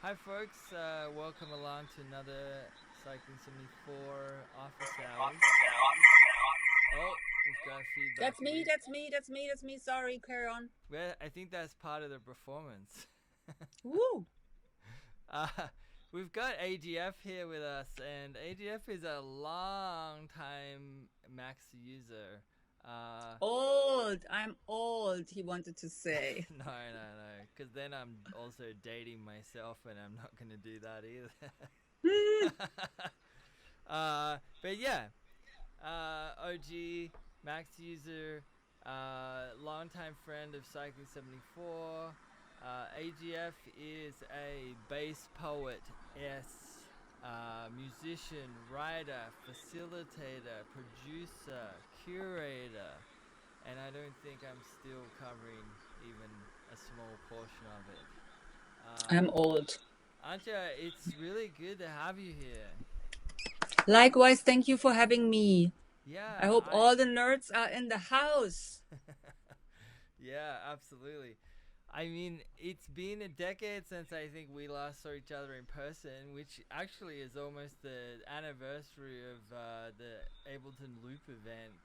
Hi, folks. Welcome along to another Cycling 74 office hours. Oh, we've got feedback. That's me. Sorry, carry on. Well, I think that's part of the performance. Woo! uh, we've got AGF here with us, and AGF is a long time Max user. I'm old, he wanted to say. No, because then I'm also dating myself, and I'm not going to do that either. But yeah, OG, Max user, longtime friend of Cycling 74. AGF is a bass poet, musician, writer, facilitator, producer, curator, and I don't think I'm still covering even a small portion of it. I'm old. Antje, it's really good to have you here. Likewise, thank you for having me. I Yeah, hope all the nerds are in the house. Yeah, absolutely. I mean, it's been a decade since I think we last saw each other in person, which actually is almost the anniversary of the Ableton Loop event.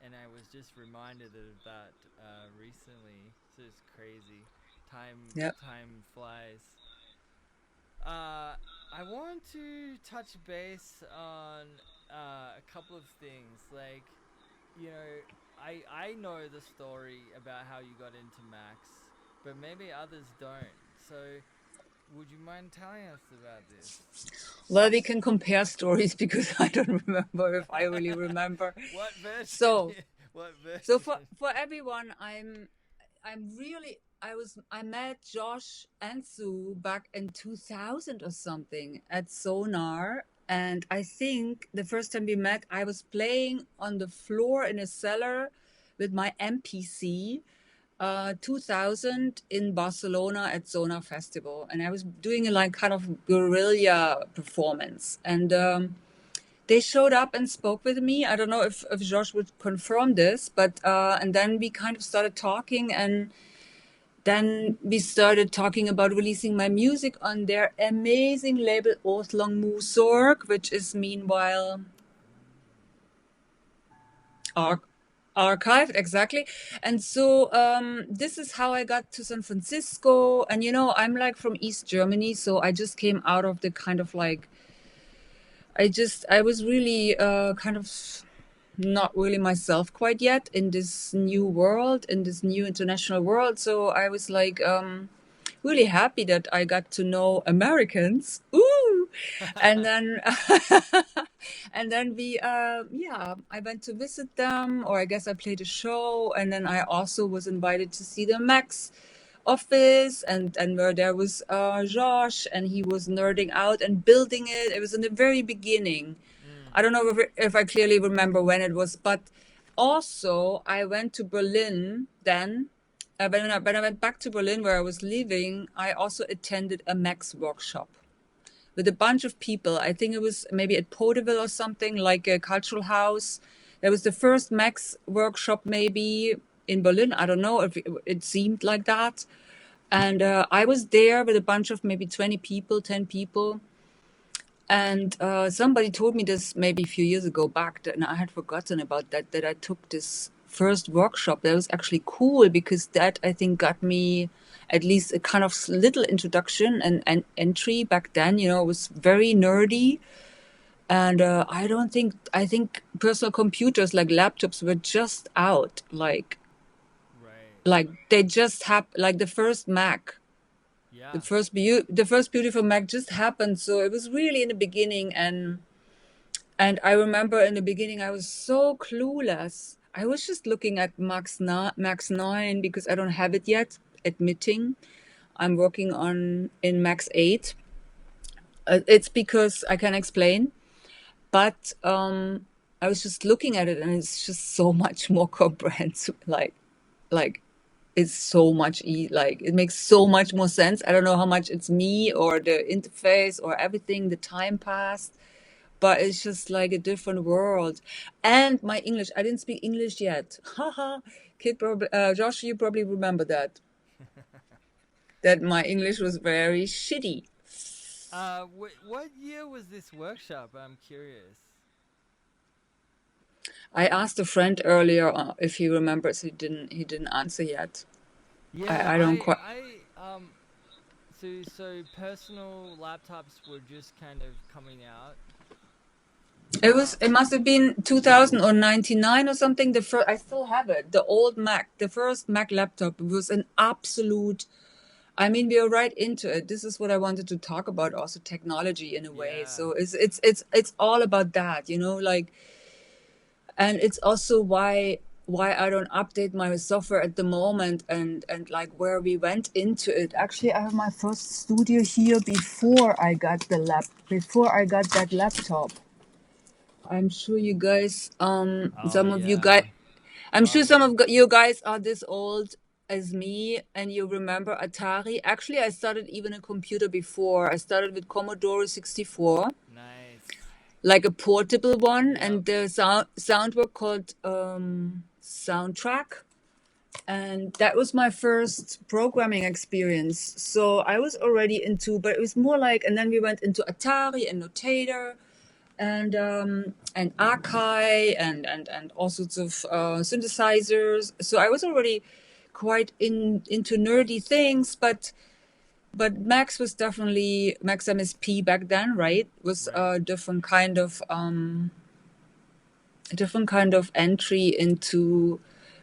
And I was just reminded of that recently. So it's crazy. Yep. Time flies. I want to touch base on a couple of things. Like, you know, I know the story about how you got into Max, but maybe others don't. So, would you mind telling us about this? Well, we can compare stories because I don't remember if I really remember. What version? So, What version? so for everyone, I met Josh and Sue back in 2000 or something at Sonar. And I think the first time we met, I was playing on the floor in a cellar with my MPC, 2000 in Barcelona at Sonar Festival. And I was doing a like kind of guerrilla performance. And they showed up and spoke with me. I don't know if Josh would confirm this, but and then we kind of started talking, and then we started talking about releasing my music on their amazing label Orthlong Musorg, which is meanwhile archived, exactly. And so this is how I got to San Francisco. And I'm like from East Germany, so I just came out of the kind of like I was really kind of not really myself quite yet in this new world, in this new international world. So I was like really happy that I got to know Americans. Ooh! And then and then I went to visit them, or I guess I played a show, and then I also was invited to see the Max office, and where there was Josh, and he was nerding out and building it. It was in the very beginning. I don't know if I clearly remember when it was, but also I went to Berlin then. When I went back to Berlin where I was living, I also attended a Max workshop with a bunch of people. I think it was maybe at Podeville or something, like a cultural house. That was the first Max workshop maybe in Berlin. I don't know if it seemed like that. And I was there with a bunch of maybe 20 people, 10 people. And somebody told me this maybe a few years ago back, and I had forgotten about that I took this first workshop. That was actually cool because that, I think, got me at least a kind of little introduction and entry back then. It was very nerdy. And I think personal computers like laptops were just out, like they just happened, like the first Mac. Yeah. The first beautiful Mac just happened, so it was really in the beginning, and I remember in the beginning I was so clueless. I was just looking at Max 9 because I don't have it yet. Admitting, I'm working in Max 8. It's because I can explain, but I was just looking at it, and it's just so much more comprehensive. Like it's so much like it makes so much more sense. I don't know how much it's me or the interface or everything, the time passed, but it's just like a different world. And my English, I didn't speak English yet. Haha. Josh, you probably remember that my English was very shitty. What year was this workshop? I'm curious. I asked a friend earlier if he remembers. He didn't answer yet. Yeah, I don't quite. So personal laptops were just kind of coming out. It must have been 2000 or 99 or something. The first, I still have it. The old Mac, the first Mac laptop was an absolute. I mean, we are right into it. This is what I wanted to talk about, also technology in a way. Yeah, So it's all about that, you know, like, and it's also why I don't update my software at the moment, and like where we went into it. Actually, I have my first studio here before I got that laptop. I'm sure you guys, oh some of you yeah, guys, I'm oh sure some yeah. of you guys are this old as me and you remember Atari. Actually, I started even a computer before. I started with Commodore 64, Nice. like a portable one, Yep. and the sound were called Soundtrack. And that was my first programming experience. So I was already into, but it was more like, and then we went into Atari and Notator and Archive and all sorts of synthesizers. So I was already quite into nerdy things, but Max was definitely Max MSP back then, right? Was Right. a different kind of entry into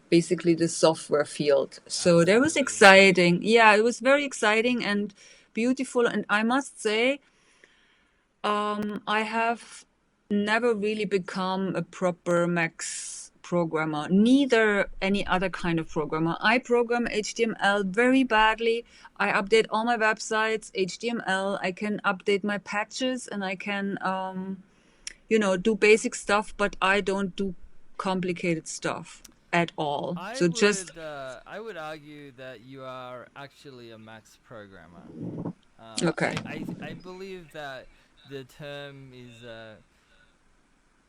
basically the software field. So that was Absolutely. exciting. Yeah, it was very exciting and beautiful. And I must say, I have never really become a proper Max programmer, neither any other kind of programmer. I program HTML very badly. I update all my websites, HTML. I can update my patches and I can, do basic stuff, but I don't do complicated stuff at all. So just, I would argue that you are actually a Max programmer. okay. I believe that the term is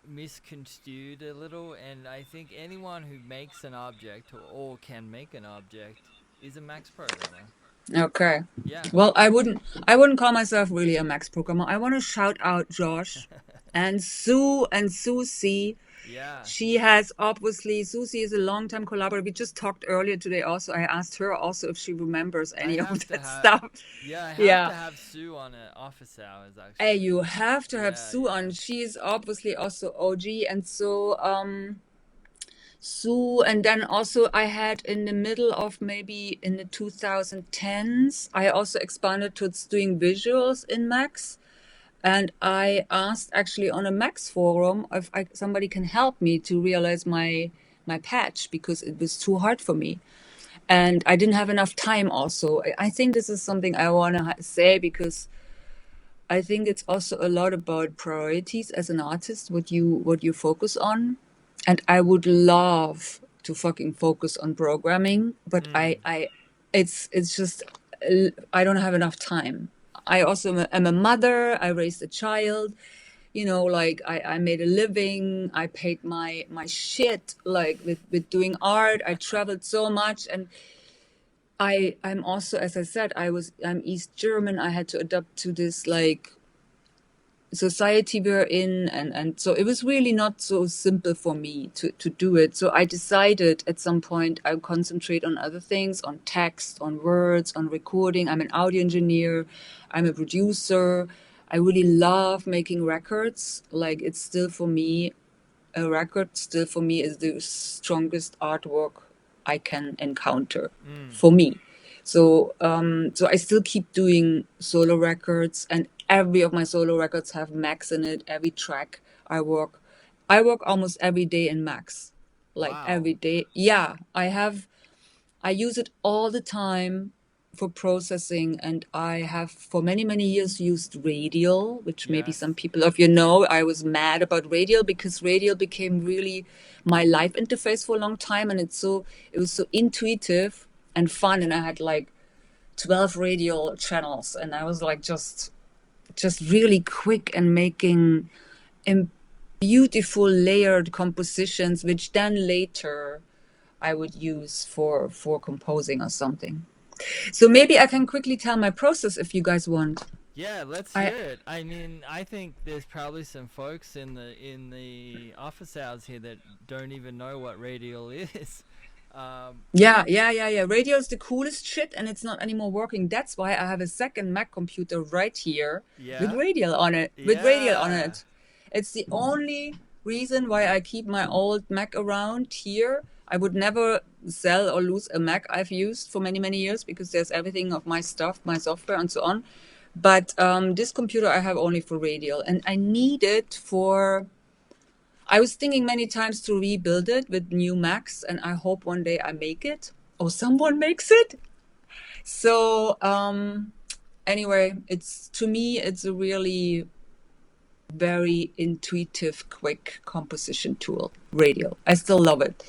misconstrued a little, and I think anyone who makes an object or can make an object is a Max programmer. Okay. Yeah. Well, I wouldn't call myself really a Max programmer. I want to shout out Josh and Sue and Susie. Yeah. Susie is a long-time collaborator. We just talked earlier today also. I asked her also if she remembers I any of have to that have stuff. Yeah, I have Yeah. to have Sue on office hours Hey, actually. you have to have Yeah, Sue yeah. on. She's obviously also OG. And so, Sue, and then also I had in the middle of maybe in the 2010s, I also expanded towards doing visuals in Max. And I asked actually on a Max forum if somebody can help me to realize my patch because it was too hard for me. And I didn't have enough time also. I think this is something I want to say because I think it's also a lot about priorities as an artist, what you focus on. And I would love to fucking focus on programming, but it's just I don't have enough time. I also am a mother. I raised a child. Like I made a living. I paid my shit like with doing art. I traveled so much, and I'm also, as I said, I'm East German. I had to adapt to this like society we're in, and so it was really not so simple for me to do it. So I decided at some point I'll concentrate on other things, on text, on words, on recording. I'm an audio engineer, I'm a producer. I really love making records. Like it's still for me, a record still for me is the strongest artwork I can encounter for me. So so I still keep doing solo records, and every of my solo records have Max in it. Every track I work almost every day in Max, like Wow. every day. Yeah, I use it all the time for processing, and I have for many, many years used Radial, which maybe Yes. some people of you know. I was mad about Radial because Radial became really my live interface for a long time, and it was so intuitive and fun, and I had like 12 Radial channels, and I was like just really quick and making beautiful layered compositions, which then later I would use for composing or something. So maybe I can quickly tell my process if you guys want. Yeah, let's I hear it. I mean, I think there's probably some folks in the office hours here that don't even know what radial is. Um, yeah. Radio is the coolest shit, and it's not anymore working. That's why I have a second Mac computer right here with yeah, radial on it. With radial on yeah, it. It's the only reason why I keep my old Mac around here. I would never sell or lose a Mac I've used for many, many years because there's everything of my stuff, my software, and so on. But this computer I have only for radial, and I need it for. I was thinking many times to rebuild it with new Macs, and I hope one day I make it or someone makes it. So anyway, it's to me it's a really very intuitive, quick composition tool. Radial. I still love it.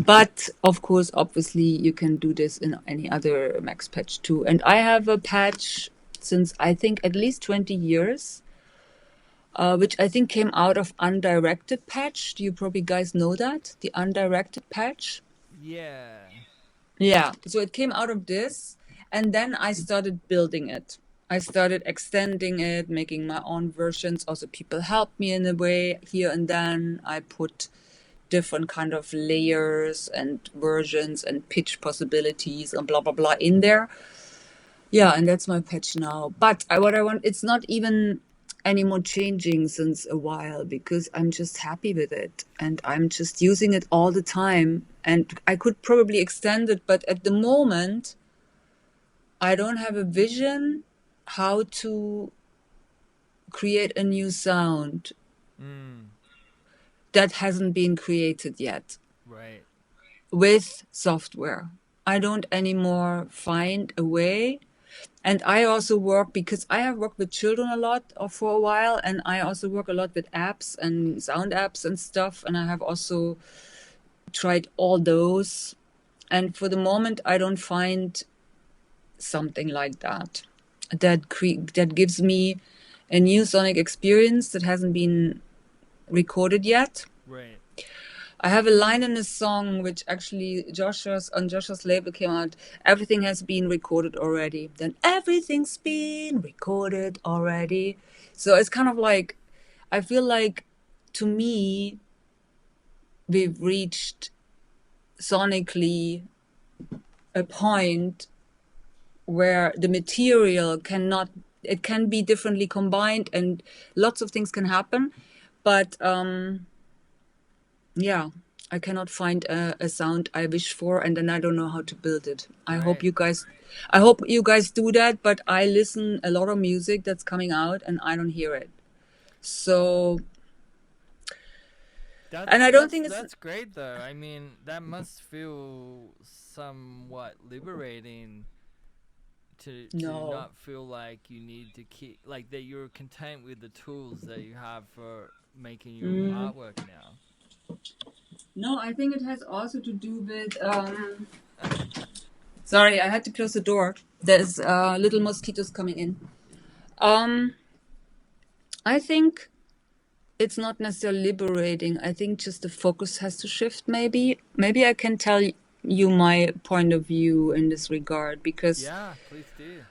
But of course, obviously, you can do this in any other Max patch too. And I have a patch since I think at least 20 years, which I think came out of undirected patch. Do you probably guys know that? The undirected patch? yeah. Yeah. So it came out of this, and then I started building it. I started extending it, making my own versions. Also, people helped me in a way here and then. I put different kind of layers and versions and pitch possibilities and blah blah blah in there. Yeah, and that's my patch now. But what I want, it's not even anymore changing since a while because I'm just happy with it and I'm just using it all the time. And I could probably extend it, but at the moment, I don't have a vision how to create a new sound Mm, that hasn't been created yet right. with software. I don't anymore find a way. And I also work because I have worked with children a lot for a while, and I also work a lot with apps and sound apps and stuff. And I have also tried all those. And for the moment, I don't find something like that that gives me a new sonic experience that hasn't been recorded yet. Right. I have a line in a song which actually on Joshua's label came out. Everything has been recorded already. Then everything's been recorded already. So it's kind of like, I feel like to me, we've reached sonically a point where the material it can be differently combined and lots of things can happen. But yeah, I cannot find a sound I wish for, and then I don't know how to build it. I hope Right. you guys do that, but I listen a lot of music that's coming out and I don't hear it. So, and I don't think it's That's great though. I mean, that must feel somewhat liberating to no. not feel like you need to keep like that you're content with the tools that you have for making your Mm, artwork now. no, I think it has also to do with sorry, I had to close the door. There's little mosquitoes coming in. Um I think it's not necessarily liberating. I think just the focus has to shift, maybe. Maybe I can tell you my point of view in this regard because, Yeah, please do.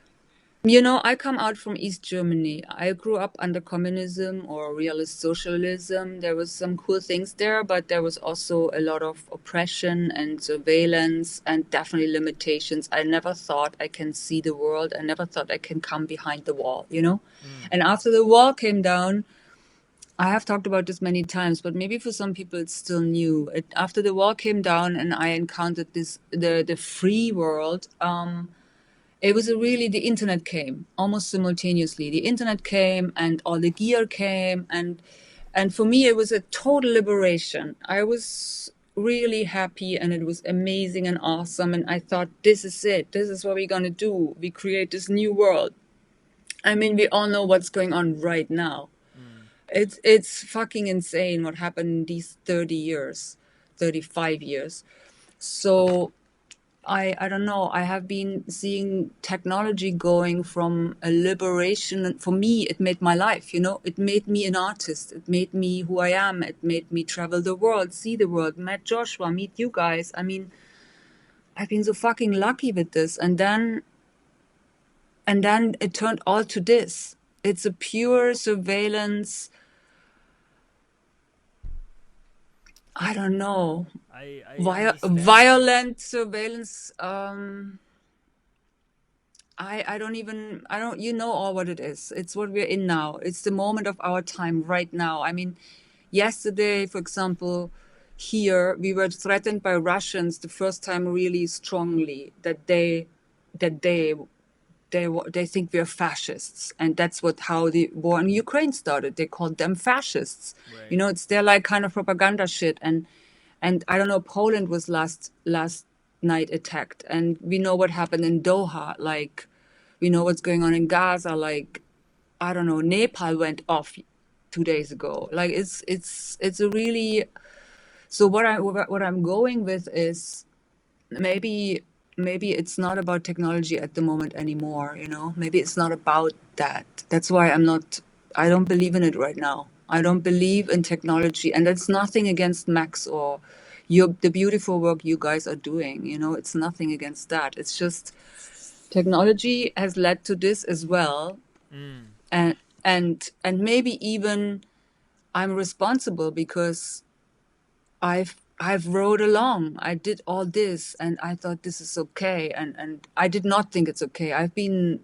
you know, I come out from East Germany. I grew up under communism or realist socialism. There was some cool things there, but there was also a lot of oppression and surveillance and definitely limitations. I never thought I can see the world. I never thought I can come behind the wall, you know? Mm, And after the wall came down, I have talked about this many times, but maybe for some people it's still new. After the wall came down and I encountered the free world, it was the internet came almost simultaneously. The internet came and all the gear came, and for me it was a total liberation. I was really happy and it was amazing and awesome, and I thought, this is it. This is what we're gonna do. We create this new world. I mean, we all know what's going on right now. mm, It's fucking insane what happened in these 30 years, 35 years. So I don't know. I have been seeing technology going from a liberation. And for me, it made my life, you know, it made me an artist. It made me who I am. It made me travel the world, see the world, met Joshua, meet you guys. I mean, I've been so fucking lucky with this. And then And then it turned all to this. It's a pure surveillance. I don't know. I understand that. Violent surveillance. I don't even, I don't, you know all what it is. It's what we're in now. It's the moment of our time right now. I mean, yesterday, for example, here we were threatened by Russians the first time really strongly that they they think we're fascists, and that's what how the war in Ukraine started. They called them fascists. You Right. know, it's their like kind of propaganda shit. And I don't know, Poland was last night attacked, and we know what happened in Doha. Like, we know what's going on in Gaza. Like, I don't know, Nepal went off 2 days ago. Like, it's a really, so what I'm going with is maybe maybe it's not about technology at the moment anymore, you know? Maybe it's not about that. That's why I don't believe in it right now. I don't believe in technology, and that's nothing against Max or the beautiful work you guys are doing, you know? It's nothing against that. It's just technology has led to this as well. Mm. And and maybe even I'm responsible because I've rode along. I did all this and I thought this is okay, and I did not think it's okay. I've been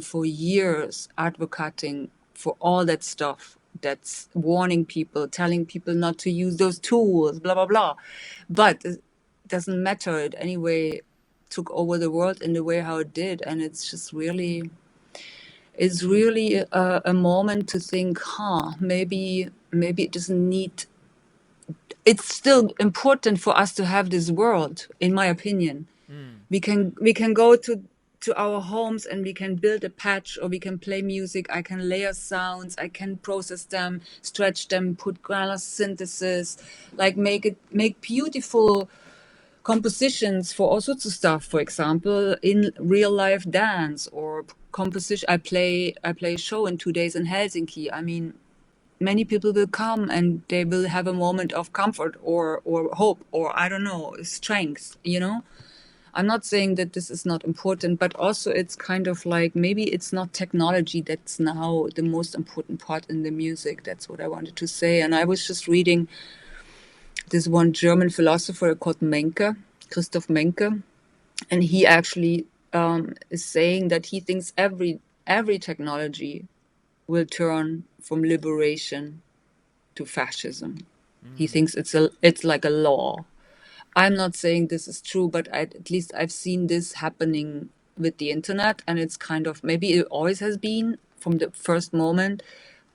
for years advocating for all that stuff that's warning people, telling people not to use those tools, blah blah blah. But it doesn't matter. It anyway took over the world in the way how it did, and it's really a moment to think, maybe it doesn't need, it's still important for us to have this world, in my opinion. Mm. We can go to our homes and we can build a patch, or we can play music. I can layer sounds, I can process them, stretch them, put granular synthesis, like make beautiful compositions for all sorts of stuff. For example, in real life dance or composition. I play a show in 2 days in Helsinki. I mean, many people will come and they will have a moment of comfort or hope, or I don't know, strength, you know? I'm not saying that this is not important, but also it's kind of like maybe it's not technology that's now the most important part in the music. That's what I wanted to say. And I was just reading this one German philosopher called Menke, Christoph Menke, and he actually is saying that he thinks every technology will turn from liberation to fascism. He Mm. thinks it's like a law. I'm not saying this is true, but at least I've seen this happening with the internet, and it's kind of, maybe it always has been from the first moment,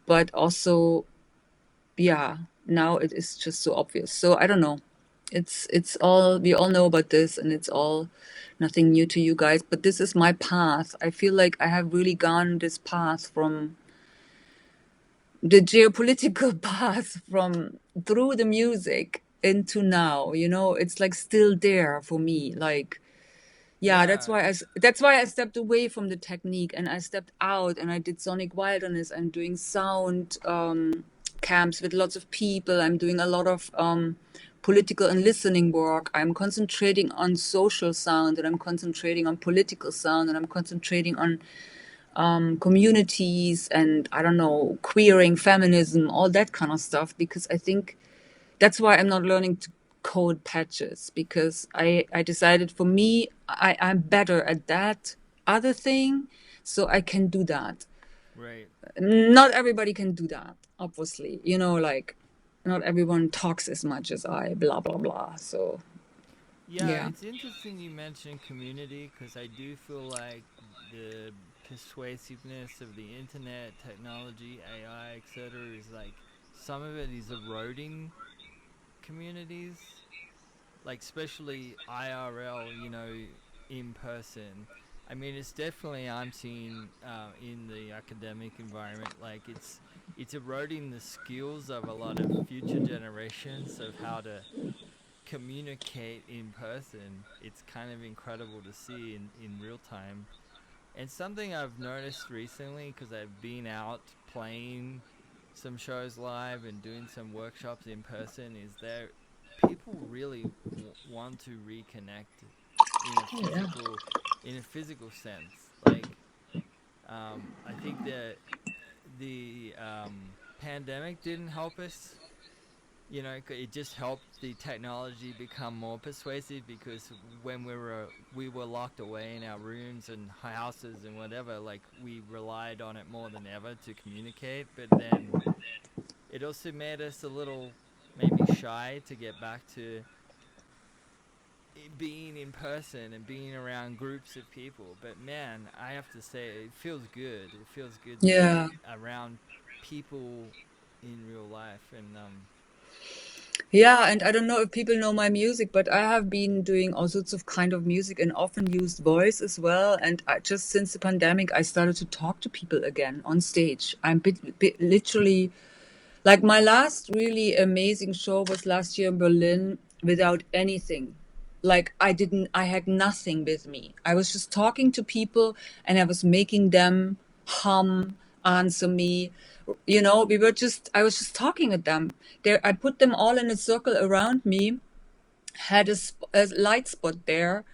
but also, yeah, now it is just so obvious. So I don't know. It's all, we all know about this, and it's all nothing new to you guys, but this is my path. I feel like I have really gone this path from the geopolitical path from through the music into now, you know. It's like still there for me. Like, yeah, Yeah. that's why I stepped away from the technique, and I stepped out and I did sonic wilderness. I'm doing sound camps with lots of people. I'm doing a lot of political and listening work. I'm concentrating on social sound, and I'm concentrating on political sound, and I'm concentrating on communities, and I don't know, queering, feminism, all that kind of stuff, because I think that's why I'm not learning to code patches, because I decided for me, I'm better at that other thing, so I can do that. Right. Not everybody can do that, obviously, you know, like not everyone talks as much as I, blah, blah, blah. So, Yeah, yeah. it's interesting you mentioned community because I do feel like the persuasiveness of the internet, technology, AI, etc., is like some of it is eroding communities, like especially IRL, you know, in person. I mean, it's definitely I'm seeing in the academic environment, like it's eroding the skills of a lot of future generations of how to communicate in person. It's kind of incredible to see in real time. And something I've noticed recently, because I've been out playing some shows live and doing some workshops in person, is that people really want to reconnect in a Yeah. physical in a physical sense. Like I think that the pandemic didn't help us. You know, it just helped the technology become more persuasive, because when we were locked away in our rooms and houses and whatever, like, we relied on it more than ever to communicate. But then it also made us a little maybe shy to get back to being in person and being around groups of people. But man, I have to say, it feels good. It feels good to Yeah. be around people in real life. And Yeah, and I don't know if people know my music, but I have been doing all sorts of kind of music and often used voice as well. And just since the pandemic, I started to talk to people again on stage. Literally, like, my last really amazing show was last year in Berlin without anything. Like, I had nothing with me. I was just talking to people and I was making them hum, answer me. I was just talking at them. There, I put them all in a circle around me, had a light spot there,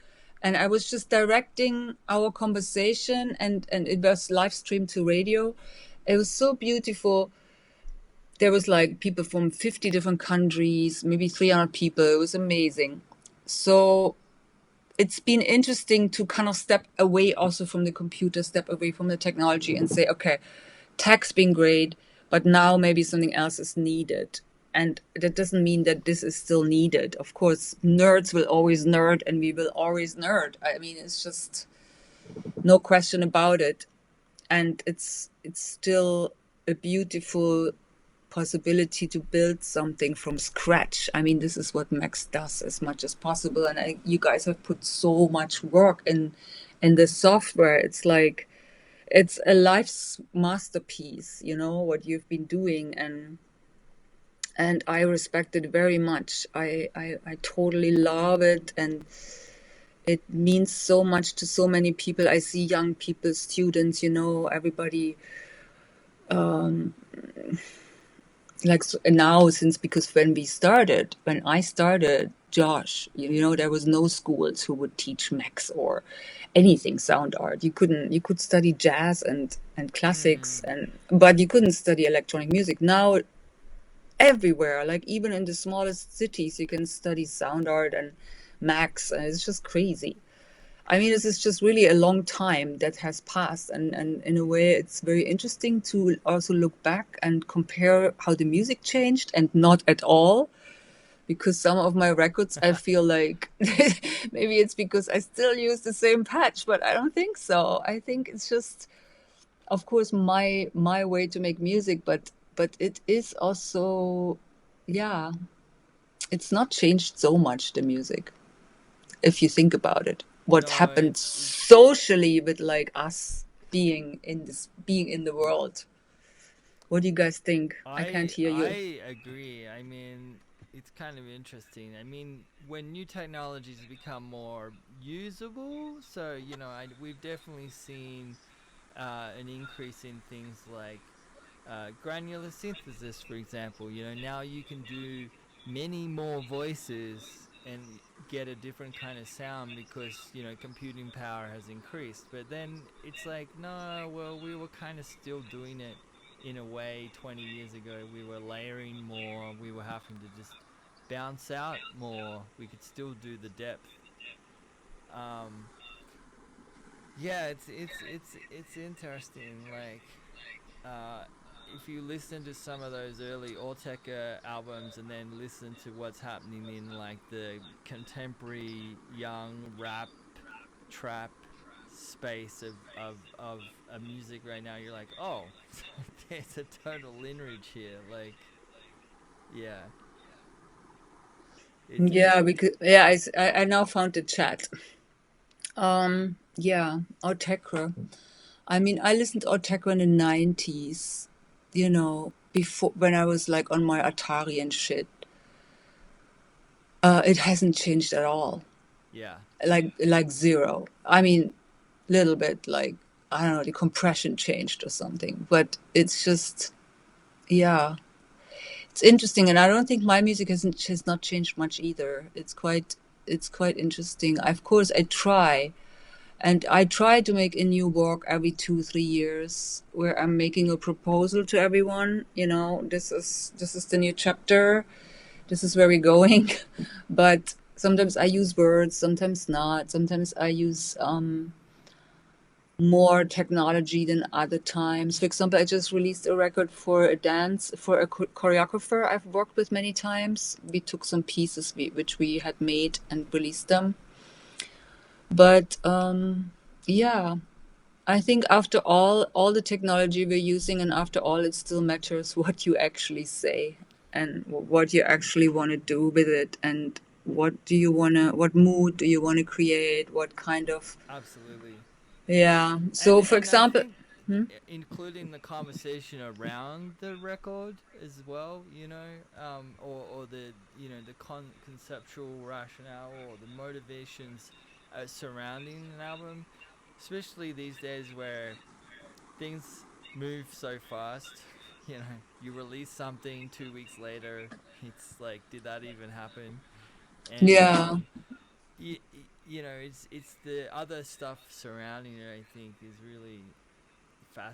and I was just directing our conversation, and it was live streamed to radio. It was so beautiful. There was like people from 50 different countries, maybe 300 people. It was amazing. So it's been interesting to kind of step away also from the computer, step away from the technology and say, okay, tech's been great, but now maybe something else is needed. And that doesn't mean that this is still needed. Of course, nerds will always nerd and we will always nerd. I mean, it's just no question about it. And it's still a beautiful possibility to build something from scratch. I mean, this is what Max does as much as possible. And you guys have put so much work in the software. It's like, it's a life's masterpiece, what you've been doing. And I respect it very much. I totally love it. And it means so much to so many people. I see young people, students, everybody, like, so now, because when I started, Josh, there was no schools who would teach Max or anything sound art. You could study jazz and classics, but you couldn't study electronic music. Now, everywhere, like even in the smallest cities, you can study sound art and Max, and it's just crazy. I mean, this is just really a long time that has passed. And in a way, it's very interesting to also look back and compare how the music changed, and not at all. Because some of my records, I feel like maybe it's because I still use the same patch, but I don't think so. I think it's just, of course, my way to make music, but it is also, yeah, it's not changed so much, the music, if you think about it. What no, happened it's socially with like us being in the world. What do you guys think? I can't hear you. I agree. I mean, it's kind of interesting. I mean, when new technologies become more usable, so we've definitely seen an increase in things like granular synthesis, for example. Now you can do many more voices and get a different kind of sound, because computing power has increased. But then it's like, no, well, we were kind of still doing it in a way 20 years ago. We were layering more, we were having to just bounce out more. We could still do the depth. um yeah, it's interesting. Like, uh if you listen to some of those early Ortega albums and then listen to what's happening in like the contemporary young rap trap space of a music right now, you're like, oh, there's a total lineage here. Like, yeah, it's Yeah, yeah, I now found the chat. Yeah, Autekra. I mean, I listened to Autekra in the 90s, before, when I was like on my Atari and shit. It hasn't changed at all. yeah. Like zero. I mean, little bit, like, I don't know, the compression changed or something, but it's just, yeah, it's interesting. And I don't think my music has not changed much either. It's quite interesting. Of course, I try, And I try to make a new work every 2-3 years, where I'm making a proposal to everyone. This is the new chapter. This is where we're going. But sometimes I use words, sometimes not. Sometimes I use more technology than other times. For example, I just released a record for a dance, for a choreographer I've worked with many times. We took some pieces which we had made and released them. But yeah, I think after all the technology we're using, and after all, it still matters what you actually say and what you actually want to do with it, and what mood do you want to create, what kind of, Absolutely. yeah. So for And I example, think hmm? including the conversation around the record as well, or the the conceptual rationale or the motivations surrounding an album, especially these days where things move so fast. You release something 2 weeks later, it's like, did that even happen? And Yeah, it's the other stuff surrounding it, I think, is really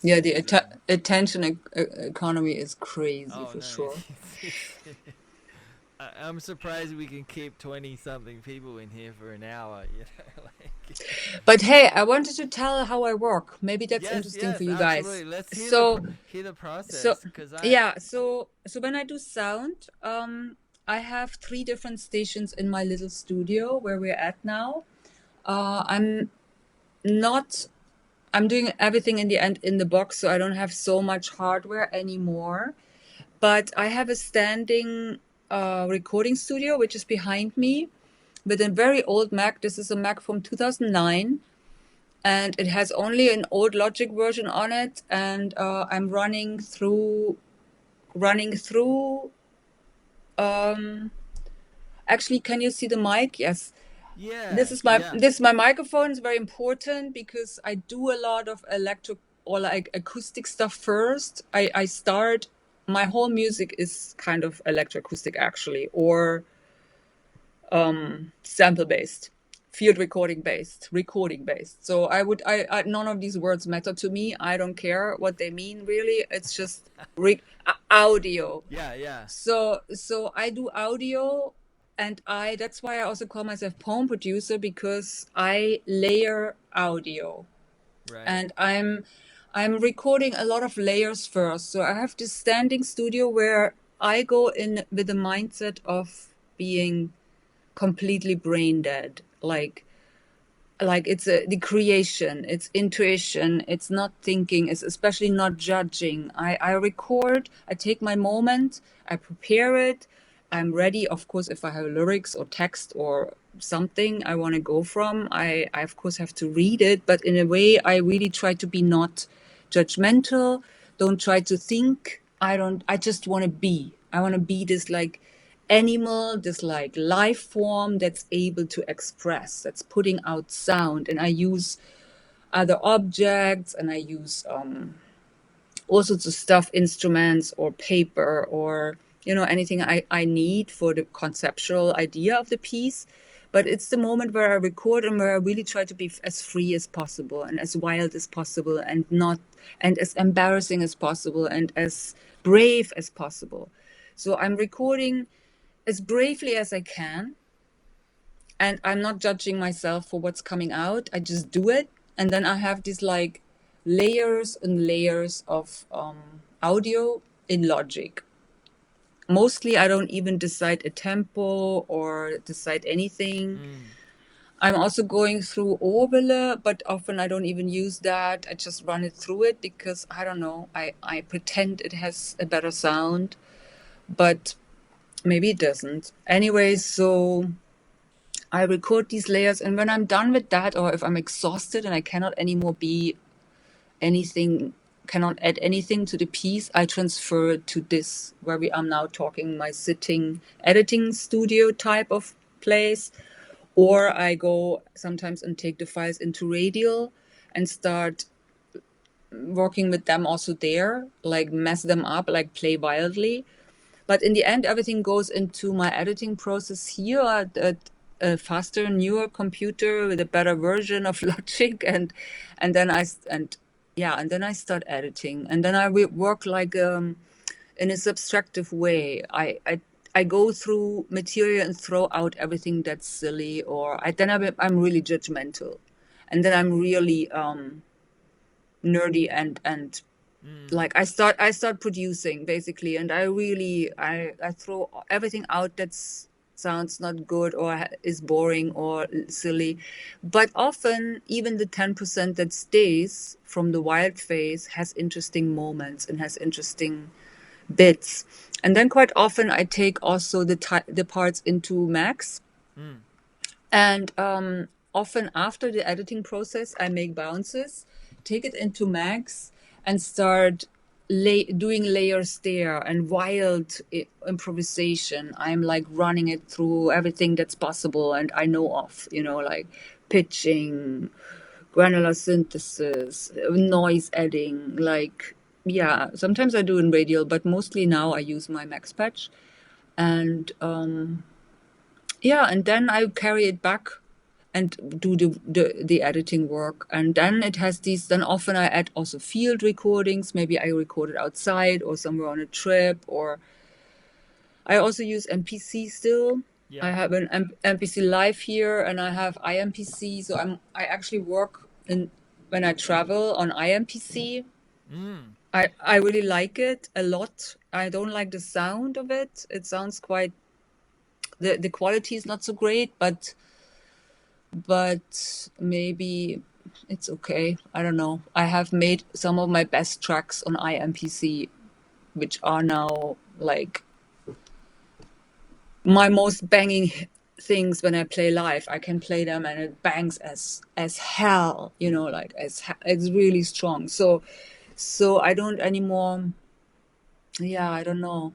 yeah, the fascinating. attention economy is crazy Oh for no, sure. I'm surprised we can keep 20-something people in here for an hour. But hey, I wanted to tell how I work. Maybe that's Yes, interesting for yes, you guys. absolutely. Let's So, hear the so process, because yeah, so when I do sound, I have 3 different stations in my little studio where we're at now. I'm not. I'm doing everything in the end in the box, so I don't have so much hardware anymore. But I have a standing recording studio which is behind me with a very old Mac. This is a Mac from 2009. And it has only an old Logic version on it, and I'm running through. Actually, can you see the mic? Yes. yeah, This is my microphone. It's very important because I do a lot of electric or like acoustic stuff first. I start. My whole music is kind of electroacoustic actually, or sample based, field recording based. So I none of these words matter to me. I don't care what they mean really. It's just audio. yeah, So I do audio, and that's why I also call myself poem producer, because I layer audio, right. and I'm recording a lot of layers first. So I have this standing studio where I go in with the mindset of being completely brain dead, like it's the creation, it's intuition, it's not thinking, it's especially not judging. I record, I take my moment, I prepare it, I'm ready. Of course, if I have lyrics or text or something I want to go from, I of course have to read it, but in a way I really try to be not judgmental, don't try to think. I just want to be. I want to be this like animal, this like life form that's able to express, that's putting out sound. And I use other objects, and I use all sorts of stuff, instruments or paper, or anything I need for the conceptual idea of the piece. But it's the moment where I record and where I really try to be as free as possible and as wild as possible, and as embarrassing as possible and as brave as possible. So I'm recording as bravely as I can, and I'm not judging myself for what's coming out. I just do it, and then I have these like layers and layers of audio in Logic. Mostly I don't even decide a tempo or decide anything. I'm also going through audible, but often I don't even use that. I just run it through it because I don't know, I pretend it has a better sound, but maybe it doesn't. Anyway, so I record these layers, and when I'm done with that, or if I'm exhausted and I cannot anymore cannot add anything to the piece, I transfer it to this, where we are now talking, my sitting editing studio type of place. Or I go sometimes and take the files into Radial and start working with them also there, like mess them up, like play wildly. But in the end, everything goes into my editing process here a faster, newer computer with a better version of Logic, and then and then I start editing, and then I work like in a subtractive way. I go through material and throw out everything that's silly, or I'm really judgmental, and then I'm really nerdy and Mm. like I start producing basically, and I throw everything out that's sounds not good or is boring or silly. But often even the 10% that stays from the wild phase has interesting moments and has interesting bits. And then quite often I take also the parts into Max, Mm. and often after the editing process, I make bounces, take it into Max, and start doing layers there and wild improvisation. I'm like running it through everything that's possible and I know of, like pitching, granular synthesis, noise adding, like, yeah, sometimes I do in Radial, but mostly now I use my Max Patch. And yeah, and then I carry it back and do the editing work. And then it has these, then often I add also field recordings. Maybe I record it outside or somewhere on a trip, or I also use MPC still. I Yeah. have an MPC live here and I have IMPC. So I actually work when I travel on IMPC. Mm. I really like it a lot. I don't like the sound of it. It sounds quite, the quality is not so great, but maybe it's okay. I don't know. I have made some of my best tracks on IMPC, which are now like my most banging things when I play live. I can play them and it bangs as hell, like it's really strong. So I don't anymore. Yeah, I don't know.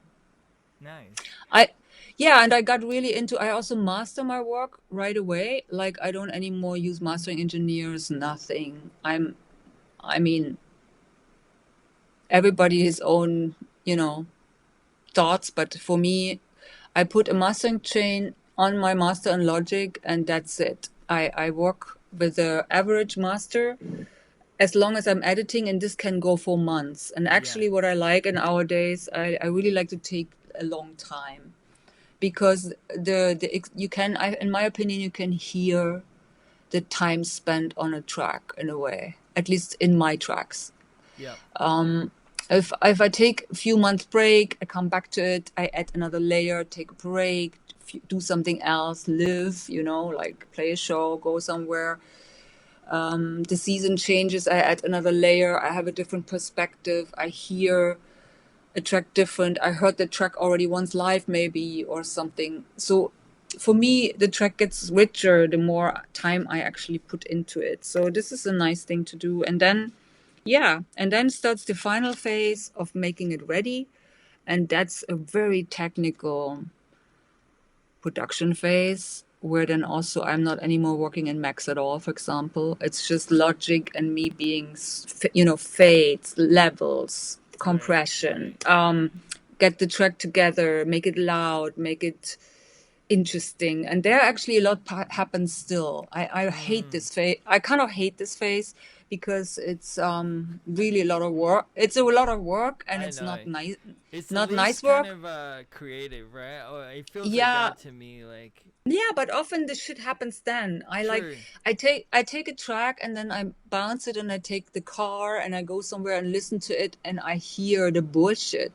Nice. I Yeah, and I got really into, I also master my work right away. Like I don't anymore use mastering engineers, nothing. I mean, everybody his own, thoughts, but for me, I put a mastering chain on my master in Logic and that's it. I work with the average master as long as I'm editing, and this can go for months. And Yeah. actually what I like in our days, I really like to take a long time, because in my opinion, you can hear the time spent on a track in a way, at least in my tracks. Yep. If I take a few months break, I come back to it, I add another layer, take a break, do something else, live, like play a show, go somewhere. The season changes, I add another layer, I have a different perspective, I hear a track different. I heard the track already once live, maybe, or something. So for me, the track gets richer the more time I actually put into it. So this is a nice thing to do. And then, yeah, and then starts the final phase of making it ready. And that's a very technical production phase, where then also I'm not anymore working in Max at all, for example. It's just Logic and me being, fades, levels, Right. compression, Right. get the track together, make it loud, make it interesting. And there actually a lot happens still. I hate Mm. this phase. I kind of hate this phase because it's really a lot of work. It's a lot of work and I it's know. not nice, It's the not least nice kind work. of creative, right? Or it feels like Yeah, that to me. Like, yeah, but often the shit happens then. true. I take a track and then I bounce it and I take the car and I go somewhere and listen to it and I hear the bullshit.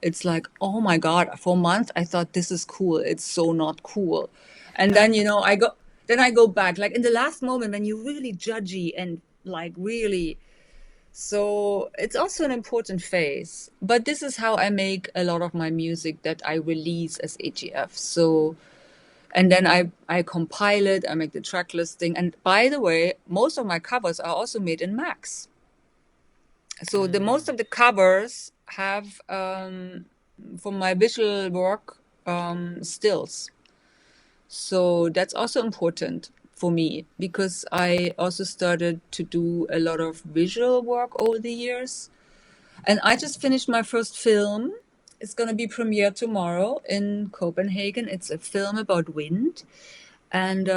It's like, oh my God, for a month I thought this is cool. It's so not cool. And then, I go back, like in the last moment when you're really judgy and like really, so it's also an important phase. But this is how I make a lot of my music that I release as AGF. So, and then I compile it, I make the track listing. And by the way, most of my covers are also made in Max. So the most Mm. of the covers have, for my visual work, stills. So that's also important for me because I also started to do a lot of visual work over the years. And I just finished my first film. It's going to be premiered tomorrow in Copenhagen. It's a film about wind. and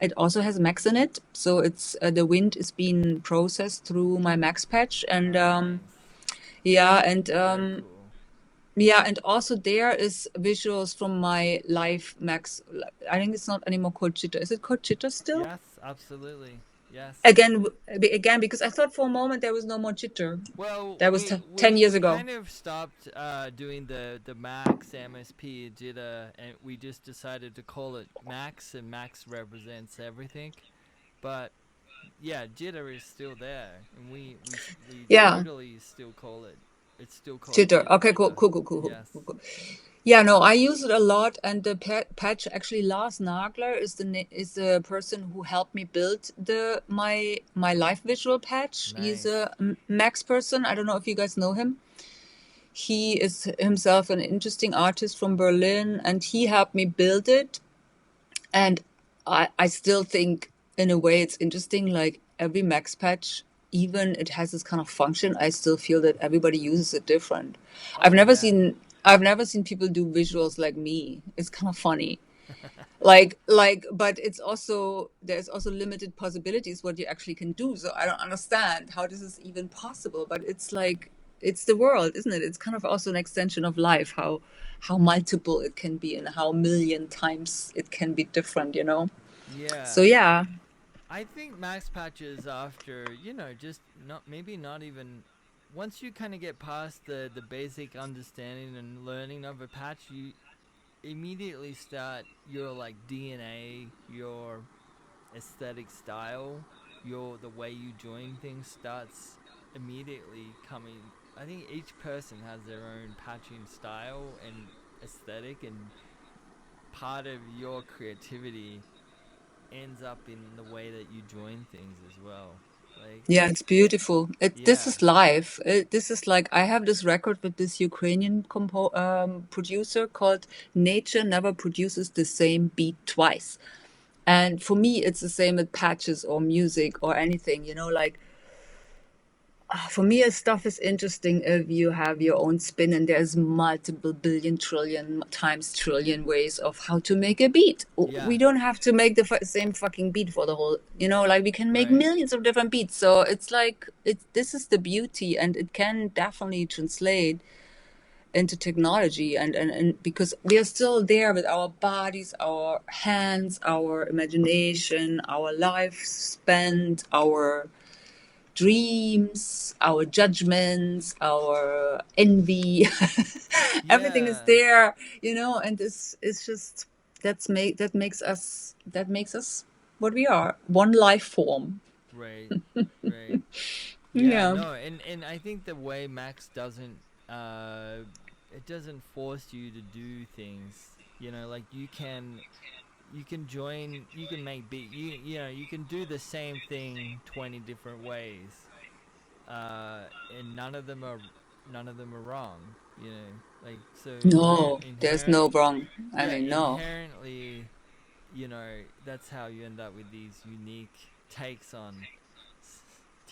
it also has Max in it. So it's the wind is being processed through my Max patch, and Oh, nice. yeah, and Very cool. yeah, and also there is visuals from my live Max. I think it's not anymore called Chitta. Is it called Chitta still? Yes, absolutely. Yes. Again, again, because I thought for a moment there was no more Chitta. Well, That was we 10 we years we ago. kind of stopped doing the Max MSP jitter, and we just decided to call it Max, and Max represents everything. But yeah, jitter is still there, and we Yeah, totally still call it. It's still called Chitta. Okay, cool, jitter. cool, cool, cool, Yes. cool, cool. Yeah, no, I use it a lot, and the patch actually. Lars Nagler is is the person who helped me build my live visual patch. He's Nice. a Max person. I don't know if you guys know him. He is himself an interesting artist from Berlin, and he helped me build it. And I still think, in a way, it's interesting. Like every Max patch, even it has this kind of function, I still feel that everybody uses it different. I've Oh never yeah. seen I've never seen people do visuals like me. It's kind of funny. But it's also there's also limited possibilities what you actually can do. So I don't understand how this is even possible. But it's like it's the world, isn't it? It's kind of also an extension of life, how multiple it can be and how million times it can be different, you know? So Yeah. yeah. I think max patches after, just not maybe not even once you kind of get past the basic understanding and learning of a patch, you immediately start your like DNA, your aesthetic style, your the way you join things starts immediately coming. I think each person has their own patching style and aesthetic, and part of your creativity ends up in the way that you join things as well. Like, Yeah, it's beautiful. This yeah, is live. This is like I have this record with this Ukrainian producer called Nature Never Produces the Same Beat Twice. And for me, it's the same with patches or music or anything, you know, like for me, stuff is interesting if you have your own spin and there's multiple billion, trillion times trillion ways of how to make a beat. yeah, We don't have to make the same fucking beat for the whole, you know, like we can make right, millions of different beats. So it's like, this is the beauty, and it can definitely translate into technology, and because we are still there with our bodies, our hands, our imagination, our life spent, our dreams, our judgments, our envy. Everything is yeah, there, you know, and this is just that makes us what we are, one life form. right, right. Yeah, Yeah. no, and I think the way Max doesn't, uh, it doesn't force you to do things. Like you can join, you can make beat, you can do the same thing 20 different ways, and none of them are wrong. Like so No, there's inherent, no wrong. I yeah, mean, no. inherently, that's how you end up with these unique takes on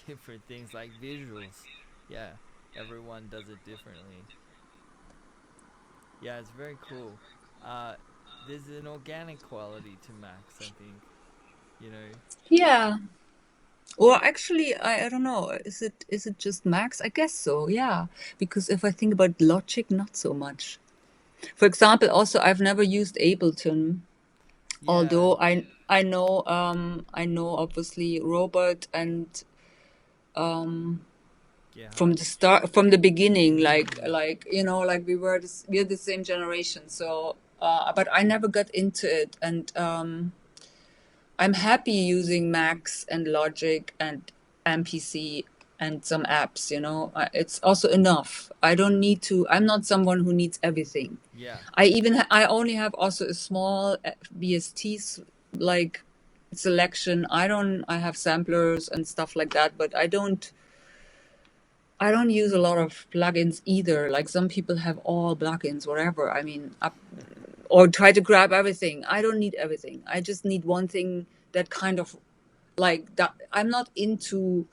different things like visuals. Yeah, everyone does it differently. Yeah, it's very cool. Uh, there's an organic quality to Max, I think. You know, Yeah. Or actually, I don't know. Is it just Max? I guess so. Yeah. Because if I think about Logic, not so much. For example, also I've never used Ableton. yeah, Although I know obviously Robert, and from GitHub. the start, from the beginning, Mm, you know, like we're the same generation. So but I never got into it, and I'm happy using Max and Logic and MPC and some apps, you know. It's also enough. I don't need to, I'm not someone who needs everything. yeah, I only have also a small VST like selection. I have samplers and stuff like that, but I don't use a lot of plugins either. Like some people have all plugins, whatever. I mean, or try to grab everything. I don't need everything. I just need one thing that kind of like that. I'm not into,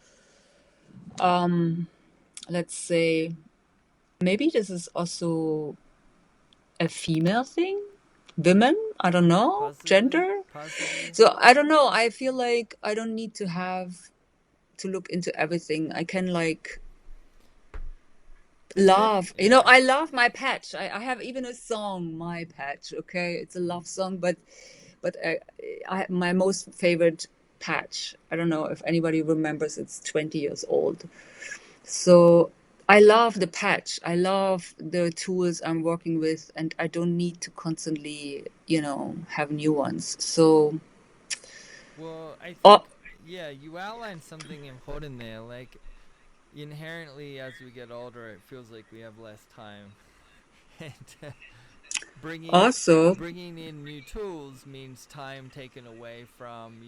let's say, maybe this is also a female thing. Women, I don't know, possibly. gender. possibly. So I don't know. I feel like I don't need to have to look into everything. I can like love. You know, Yeah. I love my patch. I have even a song, My Patch. Okay, it's a love song, but my most favorite patch. I don't know if anybody remembers. It's 20 years old. So I love the patch. I love the tools I'm working with, and I don't need to constantly, have new ones. So, Well, I oh, think, yeah, you outlined something important there. Like, inherently, as we get older, it feels like we have less time. And bringing also, bringing in new tools means time taken away from,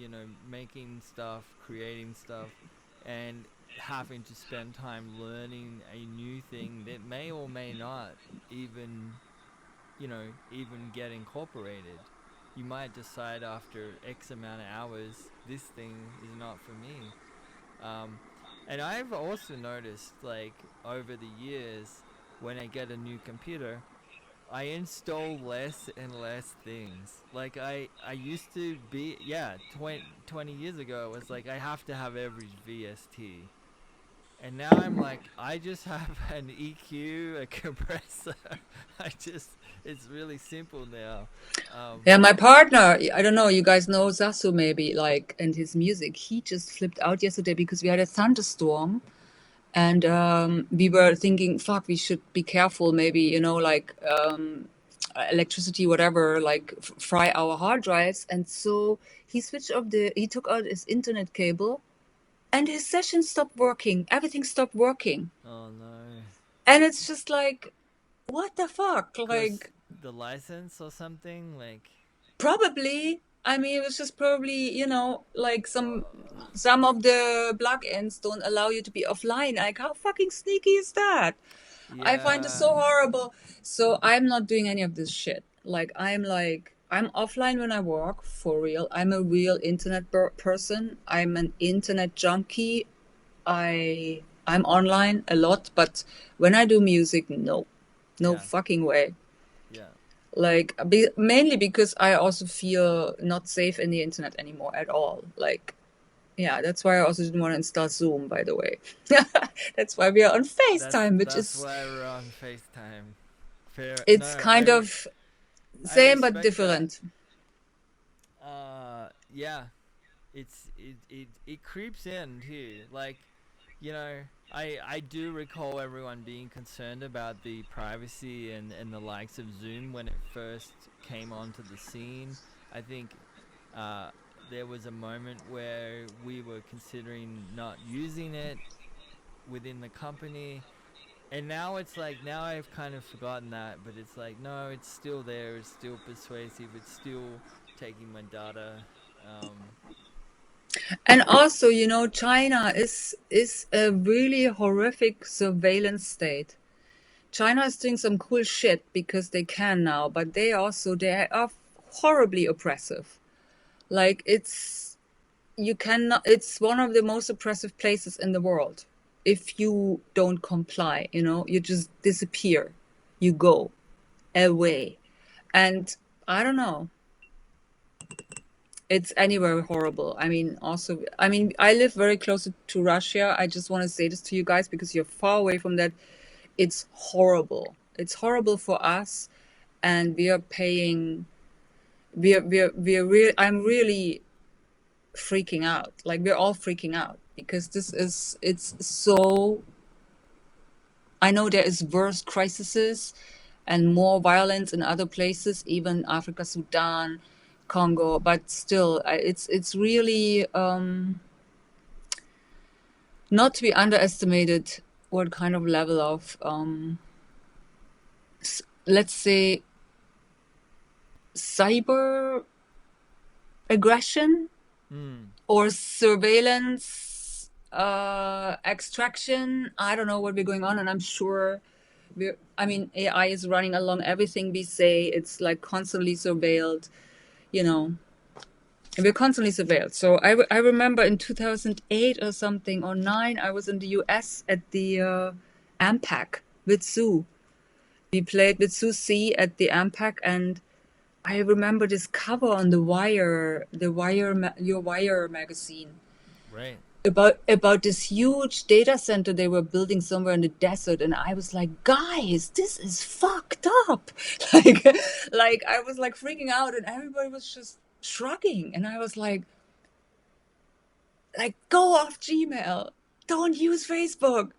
making stuff, creating stuff, and having to spend time learning a new thing that may or may not even even get incorporated. You might decide after X amount of hours, this thing is not for me. Um, and I've also noticed, like, over the years, when I get a new computer, I install less and less things. Like, I used to be, yeah, 20 years ago, it was like, I have to have every VST. And now I'm like, I just have an EQ, a compressor. It's really simple now. yeah, my partner, I don't know, you guys know Sasu maybe, like, and his music. He just flipped out yesterday because we had a thunderstorm. And we were thinking, fuck, we should be careful, maybe, like electricity, whatever, like fry our hard drives. And so he took out his internet cable and his session stopped working. Everything stopped working. Oh no. And it's just like, what the fuck? Cause Like, the license or something, like, probably, I mean, it was just probably, like uh, some of the plugins don't allow you to be offline. Like, how fucking sneaky is that? I find it yeah, so horrible. So I'm not doing any of this shit. I'm offline when I work, for real. I'm a real internet person. I'm an internet junkie. I'm online a lot, but when I do music, no. No yeah, fucking way. yeah. Like, mainly because I also feel not safe in the internet anymore at all. Like, yeah, that's why I also didn't want to install Zoom, by the way. That's why we are on FaceTime, which That's is, why we're on FaceTime. Fair. No, it's kind of I same but respect that. different. Yeah. It creeps in too. Like, I do recall everyone being concerned about the privacy and the likes of Zoom when it first came onto the scene. I think uh, there was a moment where we were considering not using it within the company. And now it's like, now I've kind of forgotten that, but it's like, no, it's still there, it's still persuasive, it's still taking my data. Um, And also, China is a really horrific surveillance state. China is doing some cool shit because they can now, but they are horribly oppressive. Like, it's one of the most oppressive places in the world. If you don't comply, you just disappear. You go away. And I don't know. It's anywhere horrible. I live very close to Russia. I just want to say this to you guys because you're far away from that. It's horrible. It's horrible for us, and we are paying. I'm really freaking out. Like, we're all freaking out because it's so. I know there is worse crises and more violence in other places, even Africa, Sudan, Congo, but still, it's really not to be underestimated what kind of level of, let's say, cyber aggression mm, or surveillance extraction. I don't know what we're going on, and I'm sure AI is running along everything we say. It's like constantly surveilled, you know. And we're constantly surveilled. So I remember in 2008 or something, or 9, I was in the US at the AMPAC with Sue. We played with Sue C at the AMPAC, and I remember this cover on Your Wire magazine, Right. about this huge data center they were building somewhere in the desert, and I was like, guys, this is fucked up. like like I was like freaking out, and everybody was just shrugging, and I was like, go off Gmail, don't use Facebook,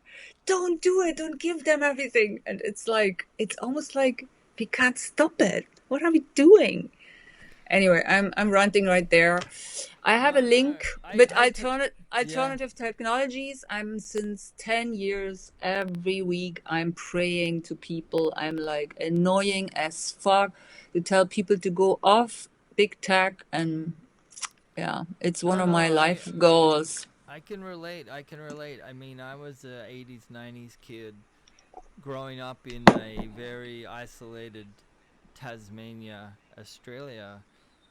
don't do it, don't give them everything. And it's like, it's almost like we can't stop it. What are we doing? Anyway, I'm ranting right there. I have No, a no, no. link with I can. Yeah. alternative technologies. I'm since 10 years, every week, I'm praying to people. I'm like annoying as fuck to tell people to go off big tech. And yeah, it's one No, of no. my life goals. I can relate. I can relate. I mean, I was a 80s, 90s kid growing up in a very isolated Tasmania, Australia,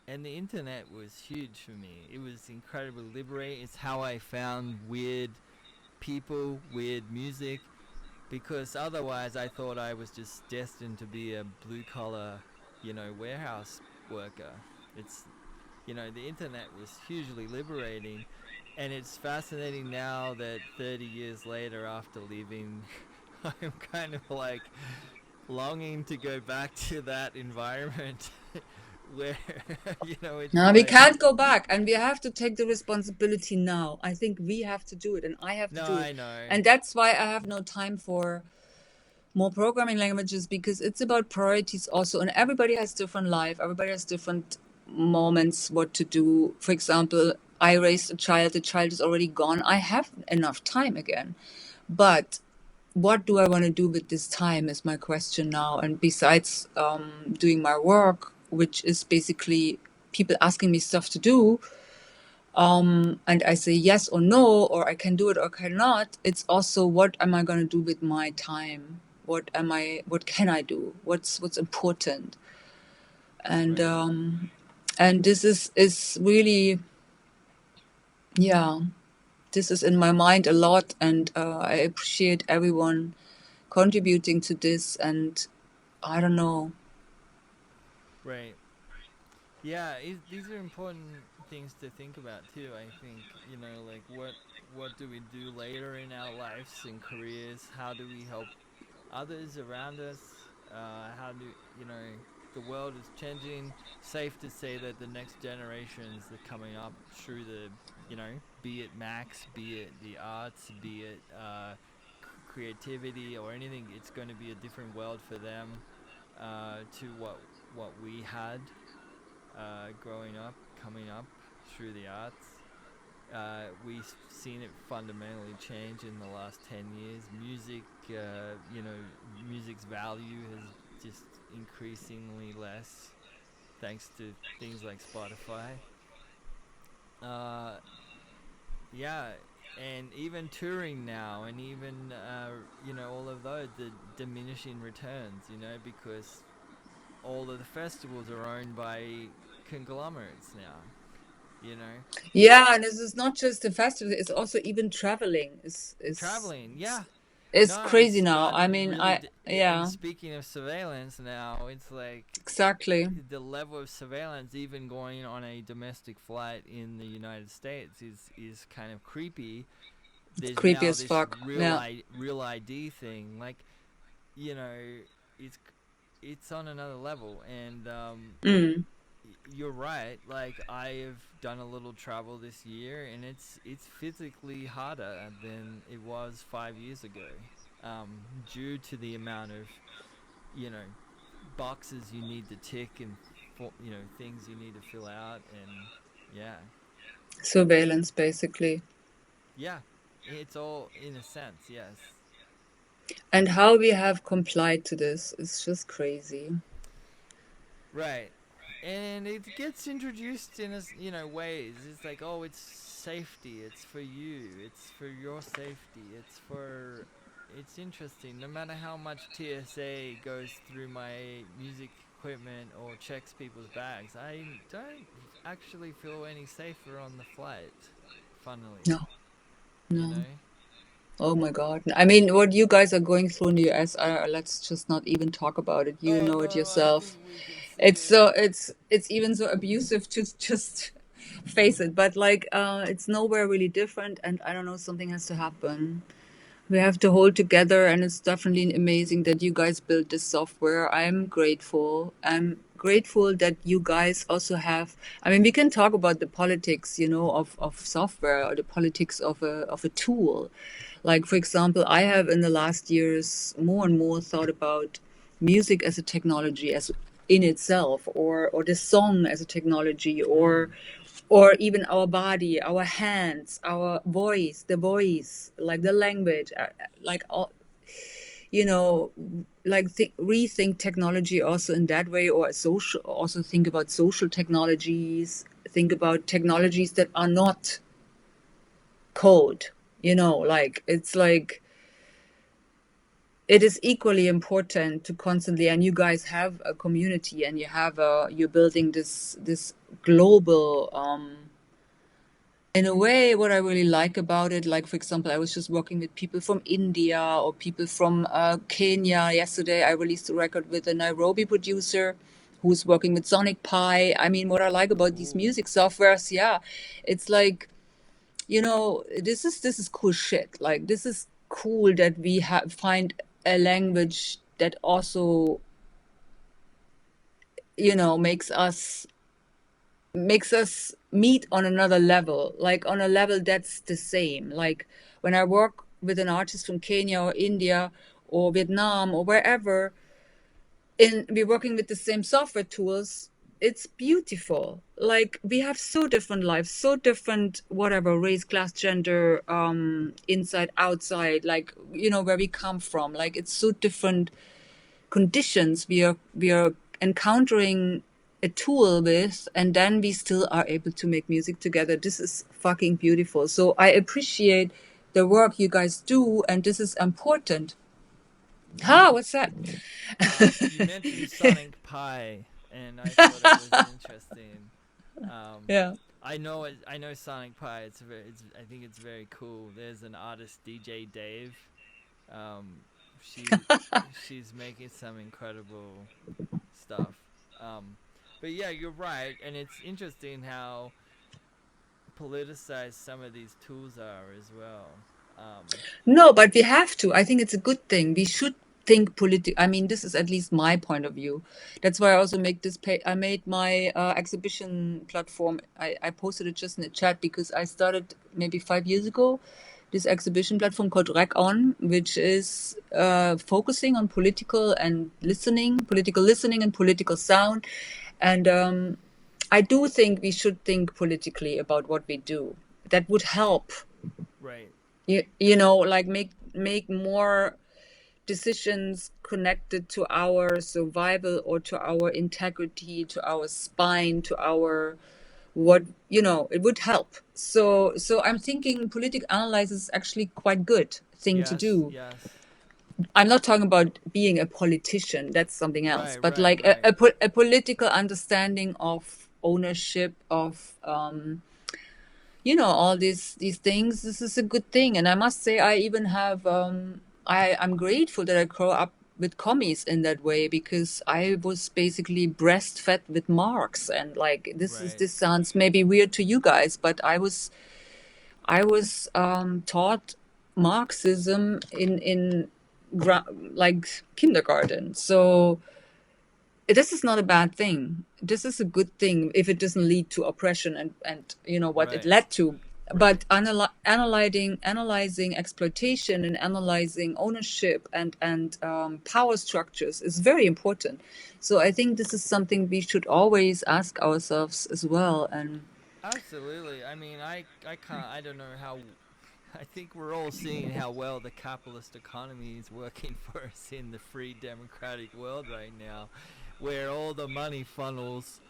and the internet was huge for me. It was incredibly liberating. It's how I found weird people, weird music, because otherwise I thought I was just destined to be a blue collar, warehouse worker. It's, the internet was hugely liberating, and it's fascinating now that 30 years later, after leaving, I'm kind of like longing to go back to that environment where, it's No, we like, can't go back, and we have to take the responsibility now. I think we have to do it, and I have to no, do it. I know. And that's why I have no time for more programming languages, because it's about priorities also. And everybody has different life. Everybody has different moments what to do. For example, I raised a child. The child is already gone. I have enough time again. But what do I want to do with this time is my question now. And besides doing my work, which is basically people asking me stuff to do, and I say yes or no, or I can do it or cannot, it's also what am I going to do with my time? What can I do? What's important? And Right. and this is really, yeah, this is in my mind a lot, and I appreciate everyone contributing to this. And I don't know. Right. Yeah, these are important things to think about too. I think, like what do we do later in our lives and careers? How do we help others around us? How do the world is changing? Safe to say that the next generations that are coming up through the, be it Max, be it the arts, be it creativity or anything, it's going to be a different world for them to what we had growing up, coming up through the arts. We've seen it fundamentally change in the last 10 years. Music, music's value has just increasingly less thanks to things like Spotify. Uh, yeah, and even touring now, and even, all of those, the diminishing returns, because all of the festivals are owned by conglomerates now, you know. Yeah, and this is not just a festival; it's also even traveling. Traveling, yeah. Is No, crazy it's now. I gotten mean, really. And yeah, speaking of surveillance now, it's like exactly. the level of surveillance, even going on a domestic flight in the United States, is kind of creepy. It's There's creepy now as this fuck. Yeah. real ID thing, like, you know, it's it's on another level, and Mm. you're right. Like, I have done a little travel this year, and it's physically harder than it was 5 years ago, due to the amount of you know boxes you need to tick and things you need to fill out, and yeah, Surveillance, basically. yeah, it's all in a sense, yes. And how we have complied to this is just crazy. Right. And it gets introduced in ways. It's like, oh, it's safety. It's for you. It's for your safety. It's interesting. No matter how much TSA goes through my music equipment or checks people's bags, I don't actually feel any safer on the flight. Funnily, No, you no. know. Oh my God. I mean, what you guys are going through in the US, let's just not even talk about it. You Oh know it no, I think yourself. we can it's even so abusive to just face it, but like it's nowhere really different, and I don't know, something has to happen. We have to hold together, and it's definitely amazing that you guys built this software. I'm grateful. I'm grateful that you guys also have. I mean, we can talk about the politics, of software, or the politics of a tool. Like, for example, I have in the last years more and more thought about music as a technology, as in itself, or the song as a technology, or even our body, our hands, our voice, the voice, like the language, like all, you know, like rethink technology also in that way, or social, also think about social technologies, think about technologies that are not code, like it's like it is equally important to constantly, and you guys have a community, and you're building this global, in a way, what I really like about it, like, for example, I was just working with people from India or people from Kenya. Yesterday, I released a record with a Nairobi producer who's working with Sonic Pi. I mean, what I like about these music softwares, yeah, it's like, this is cool shit. Like, this is cool that we find a language that also, makes us meet on another level, like on a level that's the same. Like when I work with an artist from Kenya or India or Vietnam or wherever, we're working with the same software tools, it's beautiful. Like we have so different lives, so different, whatever, race, class, gender, inside, outside, like, where we come from. Like it's so different conditions we are encountering a tool with, and then we still are able to make music together. This is fucking beautiful. So I appreciate the work you guys do, and this is important. What's that? You mentioned Sonic Pi, and I thought it was interesting. Yeah. I know it. I know Sonic Pi. I think it's very cool. There's an artist, DJ Dave. Um, she she's making some incredible stuff. But yeah, you're right, and it's interesting how politicized some of these tools are as well. No, but we have to. I think it's a good thing. We should think political. I mean, this is at least my point of view. That's why I also make this I made my exhibition platform. I posted it just in the chat because I started maybe 5 years ago this exhibition platform called Rec On, which is focusing on political listening and political sound. And I do think we should think politically about what we do. That would help, Right. like make more decisions connected to our survival or to our integrity, to our spine, to our what, it would help. So I'm thinking political analysis is actually quite good thing to Yes. do. Yes. I'm not talking about being a politician, that's something else, Right. but Right. like Right. a political understanding of ownership of all these things. This is a good thing. And I must say, I even have I'm grateful that I grew up with commies in that way, because I was basically breastfed with Marx. And like Right. this sounds maybe weird to you guys, but I was taught Marxism in like kindergarten. So this is not a bad thing. This is a good thing if it doesn't lead to oppression and what it Right. led to. Right. But analyzing exploitation and analyzing ownership and power structures is very important. So I think this is something we should always ask ourselves as well. And Absolutely. I mean, I can't. I don't know how. I think we're all seeing how well the capitalist economy is working for us in the free democratic world right now, where all the money funnels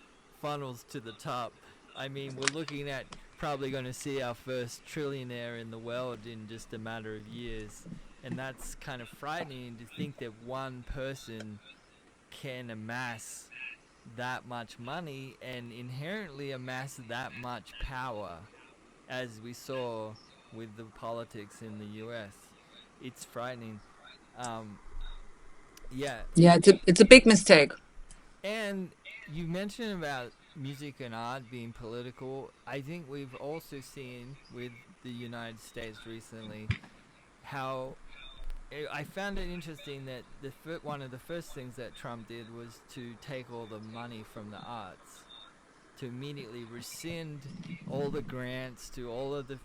to the top. I mean, we're looking at probably going to see our first trillionaire in the world in just a matter of years, and that's kind of frightening to think that one person can amass that much money and inherently amass that much power, as we saw with the politics in the US. It's frightening. Um, yeah, yeah, it's a big mistake. And you mentioned about music and art being political. I think we've also seen with the United States recently how I found it interesting that one of the first things that Trump did was to take all the money from the arts, to immediately rescind all the grants to all of the,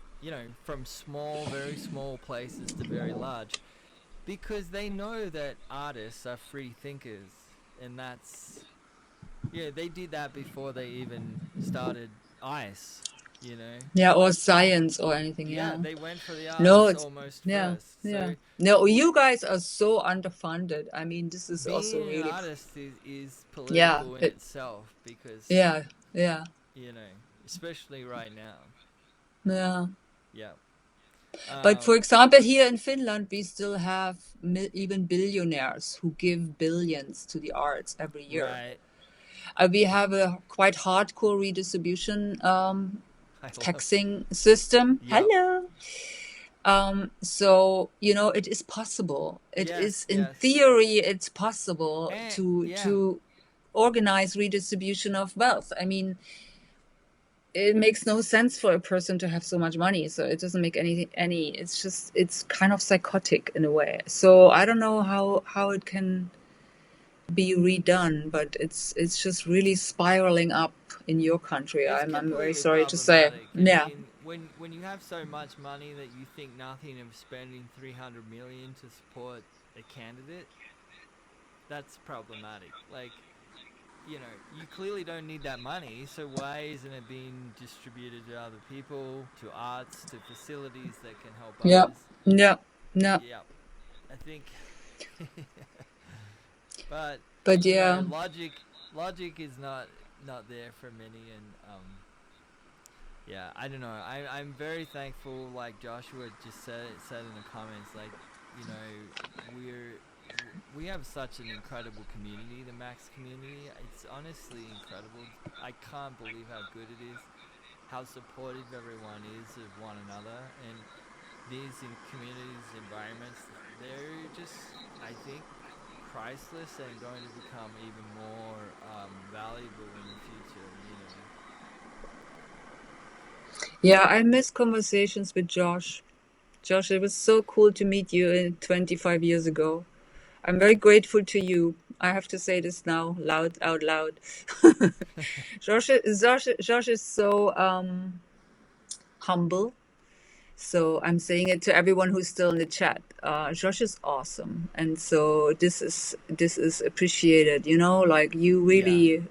from small, very small places to very large, because they know that artists are free thinkers, and that's, they did that before they even started ICE, you know. Yeah, or science or anything. Yeah, Yeah. they went for the No, arts it's almost yeah, first. yeah. So No, you guys are so underfunded. I mean, this is also being an really, artist is yeah, political in itself because, yeah, yeah, you know, especially right now. yeah. Yeah. But for Um, example, here in Finland, we still have even billionaires who give billions to the arts every year. right. We have a quite hardcore redistribution I love. taxing system. Yep. Hello. So it is possible. It is Yes. in Yes. theory, it's possible And to yeah. to organize redistribution of wealth. I mean, it makes no sense for a person to have so much money. So it doesn't make any. It's just it's kind of psychotic in a way. So I don't know how it can be redone, but it's just really spiraling up in your country. It's I'm very completely sorry to say. problematic. I Yeah. mean, when you have so much money that you think nothing of spending 300 million to support a candidate, that's problematic. Like, you clearly don't need that money, so why isn't it being distributed to other people, to arts, to facilities that can help Yeah. others? Yeah. Yeah. Yeah, I think. But But yeah. logic is not there for many, and yeah, I don't know. I'm very thankful, like Joshua just said in the comments, like, we have such an incredible community, the Max community. It's honestly incredible. I can't believe how good it is, how supportive everyone is of one another, and these communities, environments, they're just, I think, priceless and going to become even more valuable in the future. Yeah, I miss conversations with Josh. Josh, it was so cool to meet you 25 years ago. I'm very grateful to you. I have to say this now, out loud. Josh is so humble. So I'm saying it to everyone who's still in the chat. Josh is awesome, and so this is appreciated. Like you Yeah. really,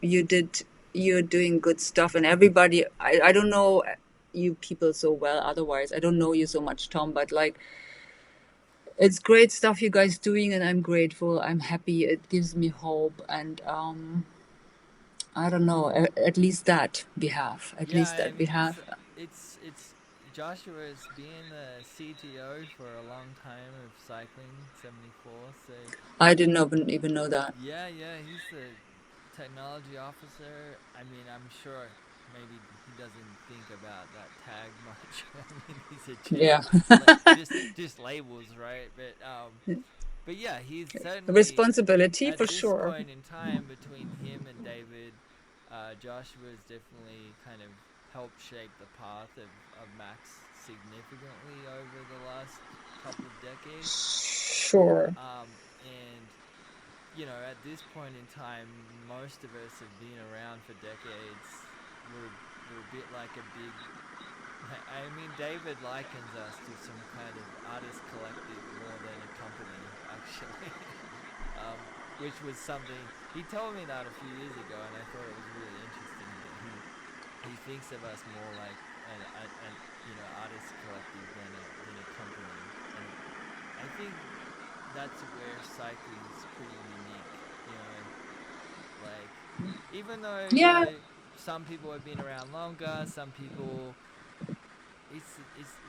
you're doing good stuff, and everybody. I don't know you people so well. Otherwise, I don't know you so much, Tom. But like, it's great stuff you guys doing, and I'm grateful. I'm happy. It gives me hope, and I don't know. At least that we have. At Yeah, least I that we mean, have. it's Joshua's been the CTO for a long time of Cycling 74. So I didn't even know that. yeah, he's the technology officer. I mean, I'm sure maybe he doesn't think about that tag much. I mean, these are Yeah. just labels, right? But yeah, he's A certainly responsibility at for this sure. point in time between him and David. Joshua's definitely kind of helped shape the path of Max significantly over the last couple of decades. Sure. And at this point in time, most of us have been around for decades. We're a bit like a big. I mean, David likens us to some kind of artist collective more than a company, actually. Which was something he told me that a few years ago, and I thought it was really interesting that he thinks of us more like an artist collective than a company, and I think that's where cycling is pretty unique. Like, even though Yeah. some people have been around longer, some people it's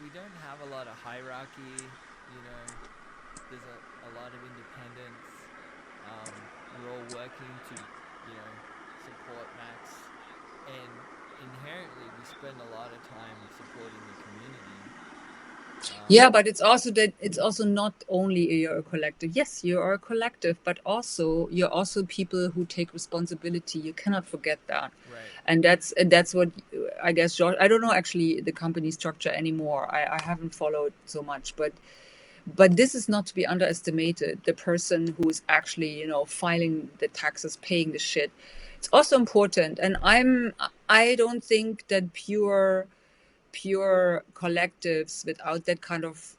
we don't have a lot of hierarchy. There's a lot of independence. We're all working to support Max, and inherently we spend a lot of time supporting the community. Yeah, but it's also that it's also not only you're a collective. Yes, you are a collective, but also you're also people who take responsibility. You cannot forget that. Right. And that's what I guess George. I don't know actually the company structure anymore. I haven't followed so much, but this is not to be underestimated. The person who is actually, you know, filing the taxes, paying the shit. It's also important. And I don't think that pure collectives without that kind of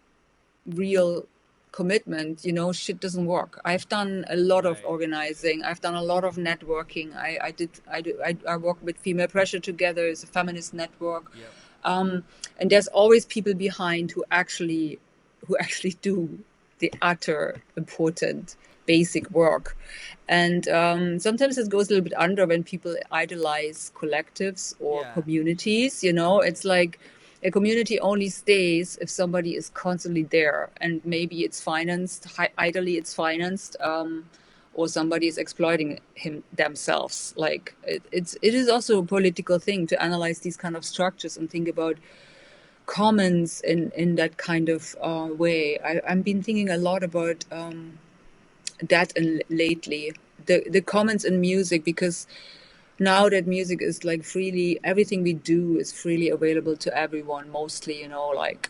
real commitment, you know, shit doesn't work. I've done a lot of Right. organizing. I've done a lot of networking. I work with Female Pressure together. It's a feminist network. Yep. And there's always people behind who actually do the utter important basic work. And sometimes it goes a little bit under when people idolize collectives or Yeah. communities. You know, it's like a community only stays if somebody is constantly there, and maybe it's financed, idly it's financed, or somebody is exploiting him themselves. Like it is also a political thing to analyze these kind of structures and think about commons in that kind of way. I've been thinking a lot about that and lately the commons in music, because now that music is like freely, everything we do is freely available to everyone mostly, you know, like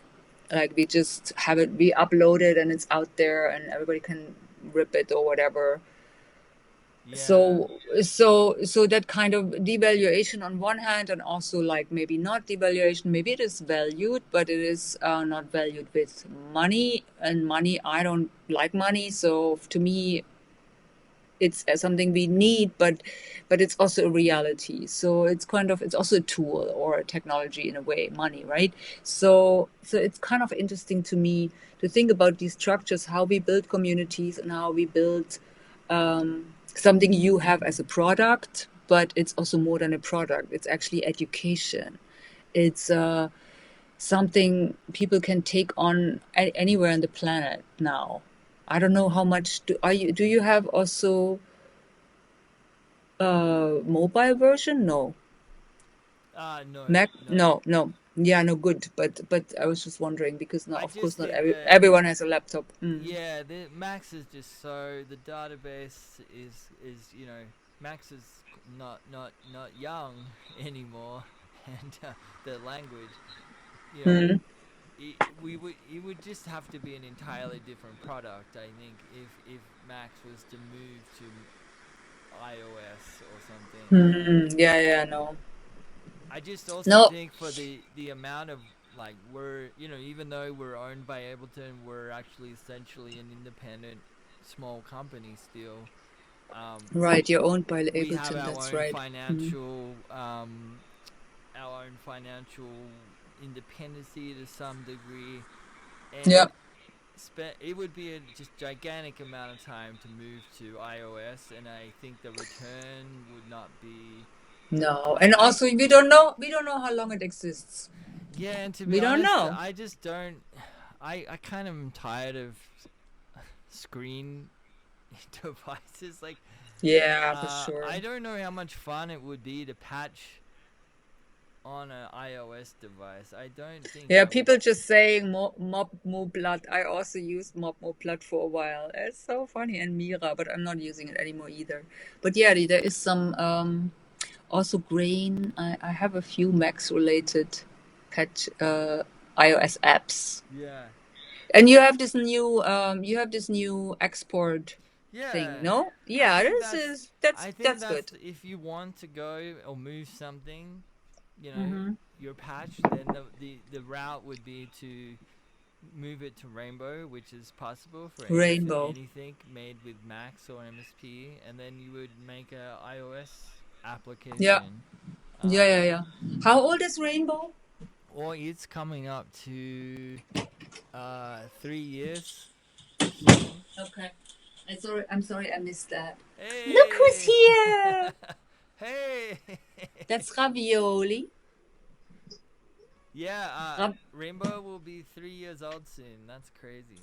we just have it, we upload it and it's out there and everybody can rip it or whatever. Yeah. So that kind of devaluation on one hand, and also like maybe not devaluation, maybe it is valued, but it is not valued with money. And money, I don't like money, so to me it's something we need, but it's also a reality. So it's kind of, it's also a tool or a technology in a way, money, right? So it's kind of interesting to me to think about these structures, how we build communities and how we build something you have as a product, but it's also more than a product. It's actually education. It's something people can take on anywhere on the planet now. I don't know how much do you have also mobile version? No. No. Mac? No. No. Yeah, no, good. But I was just wondering because now, I of course, just not think that everyone has a laptop. yeah, the Max is just so the database is Max is not young anymore, and the language, you know, Mm. it would just have to be an entirely different product. I think if Max was to move to iOS or something. Yeah, no. I just also No. think for the amount of like we're even though we're owned by Ableton, we're actually essentially an independent small company still. Right, you're owned by We have Ableton, that's right. our own financial independency to some degree, Yeah. and it would be a just gigantic amount of time to move to iOS, and I think the return would not be. No. And also we don't know how long it exists. Yeah, and to be We don't honest, know. I just don't. I kind of am tired of screen devices. Like, Yeah, for sure. I don't know how much fun it would be to patch on an iOS device. I don't think Yeah, that would. people just saying Mob Mo Blood. I also used Mob Mo Blood for a while. It's so funny, and Mira, but I'm not using it anymore either. But yeah, there is some also Grain. I have a few Max related patch iOS apps. Yeah. And you have this new export thing, Yeah. no? I Yeah, think this that's. is that's I think that's that's good. if you want to go or move something, you know, Mm-hmm. your patch, then the route would be to move it to Rainbow, which is possible for Rainbow. anything made with Max or MSP, and then you would make a iOS Yeah. application. Yeah. How old is Rainbow? Or it's coming up to 3 years soon. Okay. I'm sorry I missed that. Look who's Hey, here! hey, That's Ravioli. yeah. Rav- Rainbow will be 3 years old soon. That's crazy.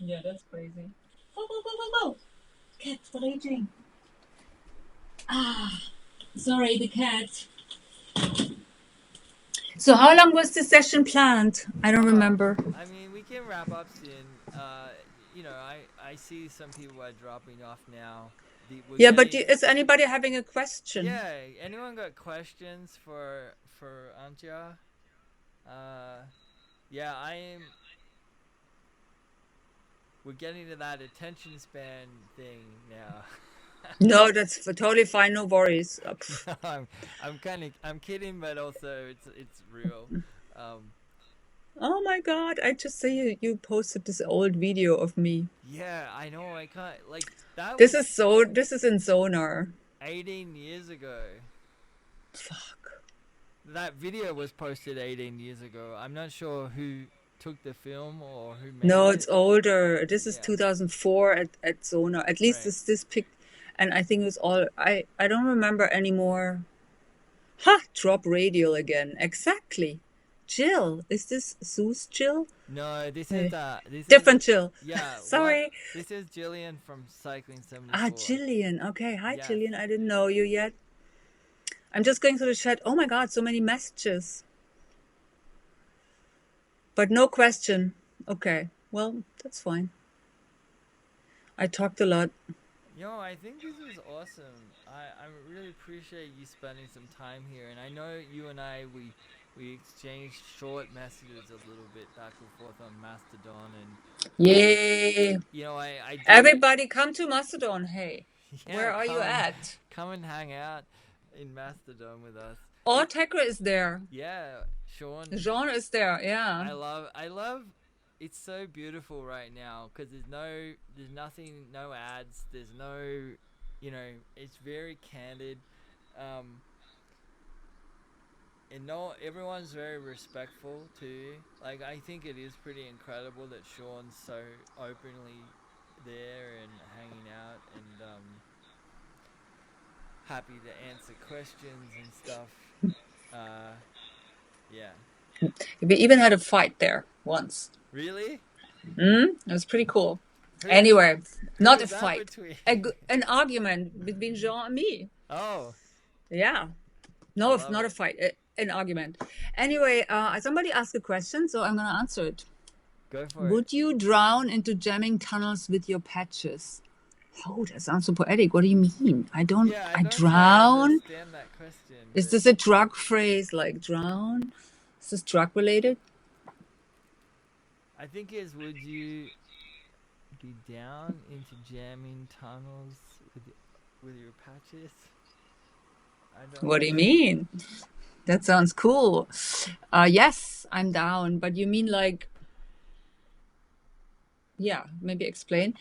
yeah, that's crazy. Go. Cat, what are you doing? Ah, sorry, the cat. So how long was the session planned? I don't Oh, remember. I mean, we can wrap up soon. I see some people are dropping off now. We're Yeah, but getting. is anybody having a question? Yeah, anyone got questions for Antje? Uh, yeah, we're getting to that attention span thing now. No, that's totally fine. No worries. I'm kidding, but also it's real. Um, Oh my God! I just say you posted this old video of me. yeah, I know. I can't like that This was is so. This is in Sonar. 18 years ago. Fuck. That video was posted 18 years ago. I'm not sure who took the film or who made No, it's it. older. This is Yeah, 2004 at Sonar. At least right. this pic, and I think it was all. I don't remember anymore. Ha! Drop radial again. Exactly. Jill, is this Sue's Jill? No, Eh, this is Different Jill. yeah, what Sorry. this is Jillian from Cycling Ah, 74. Jillian. Okay. Hi, Yes. Jillian. I didn't know you yet. I'm just going through the chat. Oh my God, so many messages. But no question. Okay. Well, that's fine. I talked a lot. Yo, I think this was awesome. I really appreciate you spending some time here, and I know you and we exchanged short messages a little bit back and forth on Mastodon, and Yay. I do. Everybody come to Macedon. Hey, Yeah, where are you at? come and hang out in Mastodon with us. Oh, Tegra is there. Yeah, Sean. Jean is there. Yeah. I love. It's so beautiful right now because there's nothing, no ads. There's no, it's very candid, and no, everyone's very respectful too. Like I think it is pretty incredible that Sean's so openly there and hanging out and happy to answer questions and stuff. Uh, yeah. We even had a fight there once. Really? It was pretty cool. Who, Anyway, who not a was that fight. between? An argument between Jean and me. Oh, Yeah. No, it's love not a it. fight. An argument. Anyway, somebody asked a question, so I'm going to answer it. Go for it. Would you drown into jamming tunnels with your patches? Oh, that sounds so poetic. What do you mean? I don't Quite drown? understand that question. Is but this a drug phrase, like drown? Is this drug related? I think is would you be down into jamming tunnels with your patches? I don't What do you know. mean? That sounds cool. Yes, I'm down. But you mean like, yeah, maybe explain.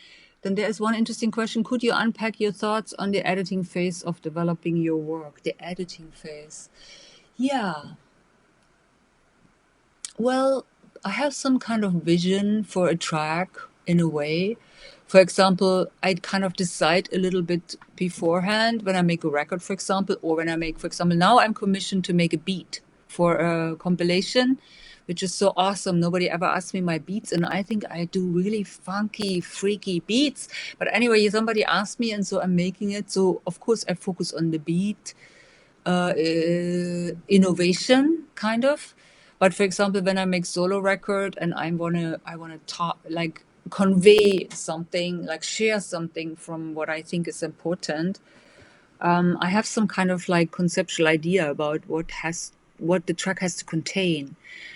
Then there is one interesting question. Could you unpack your thoughts on the editing phase of developing your work? The editing phase. Yeah. Well, I have some kind of vision for a track in a way. For example, I'd kind of decide a little bit beforehand when I make a record, for example, or when I make, for example, now I'm commissioned to make a beat for a compilation, which is so awesome. Nobody ever asked me my beats, and I think I do really funky, freaky beats. But anyway, somebody asked me, and so I'm making it. So, of course, I focus on the beat, innovation, kind of. But for example, when I make solo record and I wanna talk, like convey something, like share something from what I think is important, I have some kind of like conceptual idea about what the track has to contain.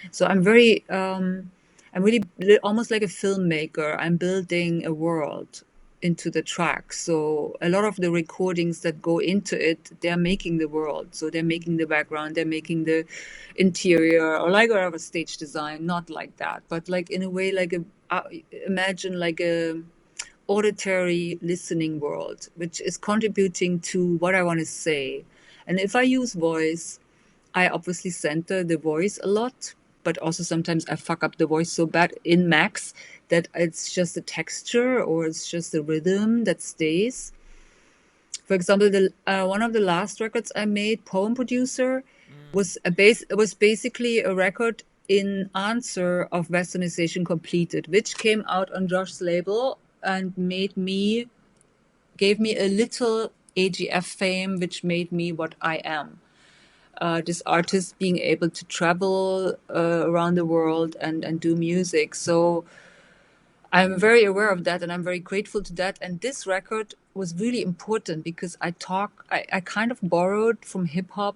So I'm really almost like a filmmaker. I'm building a world into the track. So a lot of the recordings that go into it, they're making the world. So they're making the background, they're making the interior, or like whatever stage design, not like that, but like in a way, like imagine like a auditory listening world, which is contributing to what I want to say. And if I use voice, I obviously center the voice a lot, but also sometimes I fuck up the voice so bad in Max that it's just a texture or it's just a rhythm that stays. For example, one of the last records I made, Poem Producer, was basically a record in answer of Westernization Completed, which came out on Josh's label and gave me a little AGF fame, which made me what I am. this artist being able to travel around the world and do music. So I'm very aware of that and I'm very grateful to that. And this record was really important because I kind of borrowed from hip hop,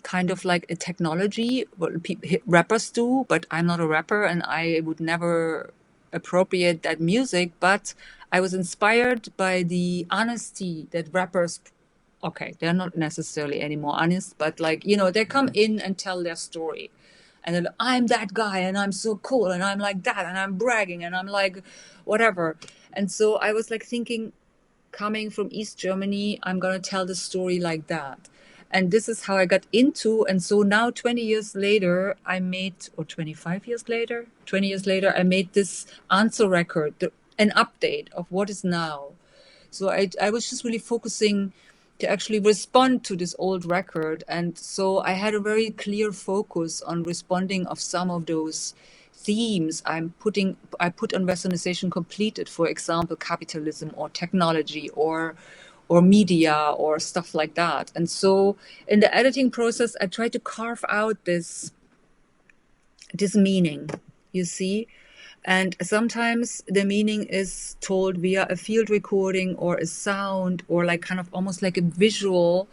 kind of like a technology, what rappers do, but I'm not a rapper and I would never appropriate that music. But I was inspired by the honesty that rappers, okay, they're not necessarily any more honest, but like, you know, they come in and tell their story. And then I'm that guy and I'm so cool and I'm like that and I'm bragging and I'm like whatever. And so I was like thinking, coming from East Germany, I'm going to tell the story like that. And this is how I got into. And so now 20 years later, I made, or 25 years later, 20 years later, I made this answer record, an update of what is now. So I was just really focusing to actually respond to this old record. And so I had a very clear focus on responding of some of those themes I put on Westernization Completed, for example, capitalism or technology or media or stuff like that. And so in the editing process, I tried to carve out this meaning, you see. And sometimes the meaning is told via a field recording or a sound or like kind of almost like a visual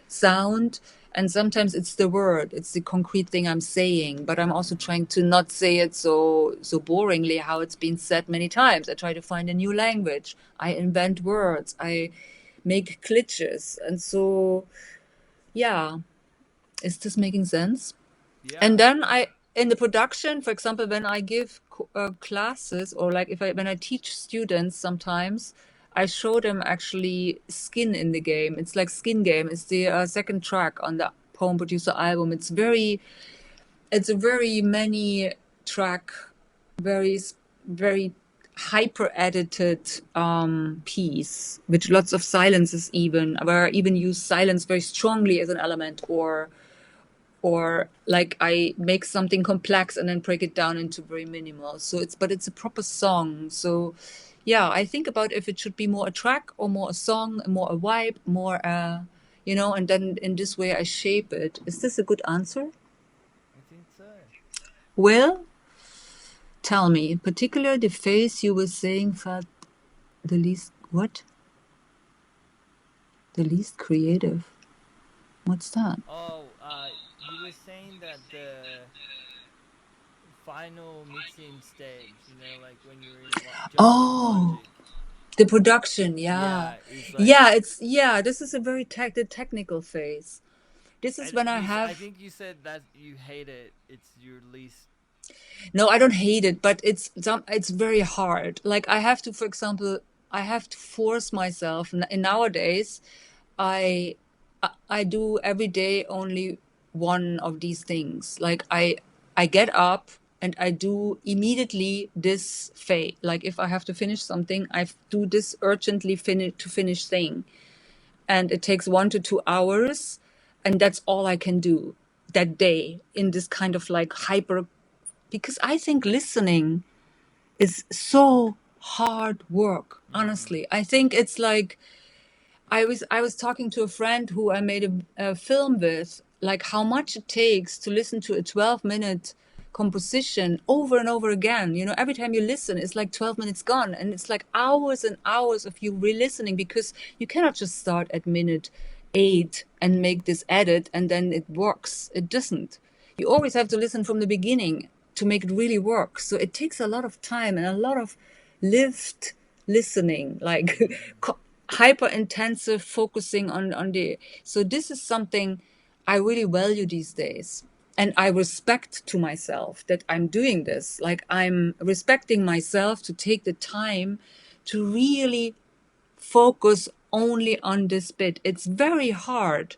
sound. And sometimes it's the word, it's the concrete thing I'm saying, but I'm also trying to not say it so boringly how it's been said many times. I try to find a new language. I invent words. I make glitches. And so, yeah, is this making sense? Yeah. And then in the production, for example, when I give classes or like when I teach students sometimes, I show them actually Skin in the Game. It's like Skin Game. It's the second track on the Poem Producer album. It's a very many track, very, very hyper edited piece with lots of silences even, where I even use silence very strongly as an element or like I make something complex and then break it down into very minimal. So it's a proper song. So yeah, I think about if it should be more a track or more a song, more a vibe, more you know, and then in this way I shape it. Is this a good answer? I think so. Well, tell me, in particular, the phase you were saying felt the least, what? The least creative. What's that? Oh, you were saying that the final mixing stage, you know, like when you're in Oh, Logic. the production, yeah. It's like, Yeah, this is a very the technical phase. This is when I I think you said that you hate it. It's your least. No, I don't hate it, but it's very hard. Like I have to, for example, I have to force myself. And nowadays, I do every day only one of these things. Like I get up and I do immediately this phase. Like if I have to finish something, I do this urgently finish thing. And it takes 1 to 2 hours, and that's all I can do that day in this kind of like hyper, because I think listening is so hard work, honestly. I think it's like I was talking to a friend who I made a film with, like how much it takes to listen to a 12-minute composition over and over again. You know, every time you listen, it's like 12 minutes gone. And it's like hours and hours of you re-listening, because you cannot just start at minute 8 and make this edit and then it works. It doesn't. You always have to listen from the beginning to make it really work. So it takes a lot of time and a lot of lived listening, like hyper intensive focusing on the. So this is something I really value these days. And I respect to myself that I'm doing this. Like I'm respecting myself to take the time to really focus only on this bit. It's very hard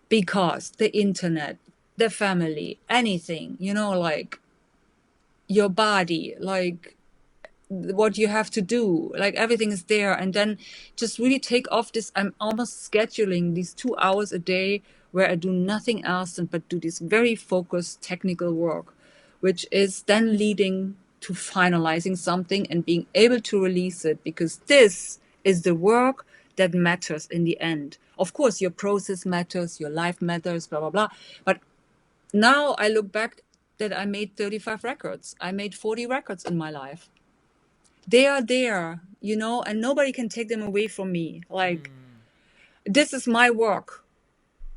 because the internet, the family, anything, you know, like your body, like what you have to do, like everything is there. And then just really take off this. I'm almost scheduling these 2 hours a day where I do nothing else but do this very focused technical work, which is then leading to finalizing something and being able to release it, because this is the work that matters in the end. Of course, your process matters, your life matters, blah, blah, blah. But now I look back that I made 35 records. I made 40 records in my life. They are there, you know, and nobody can take them away from me. Like, this is my work.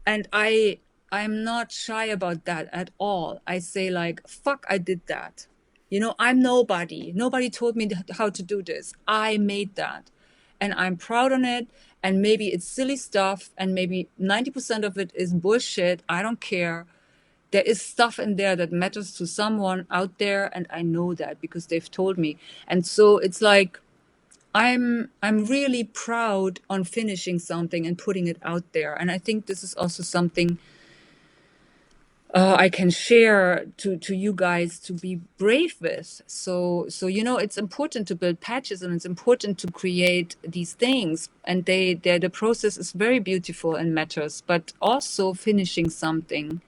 And I'm not shy about that at all. I say like, fuck, I did that. You know, I'm nobody. Nobody told me how to do this. I made that. And I'm proud on it. And maybe it's silly stuff. And maybe 90% of it is bullshit. I don't care. There is stuff in there that matters to someone out there. And I know that because they've told me. And so it's like, I'm really proud on finishing something and putting it out there. And I think this is also something I can share to you guys to be brave with. So you know, it's important to build patches and it's important to create these things. And the process is very beautiful and matters. But also finishing something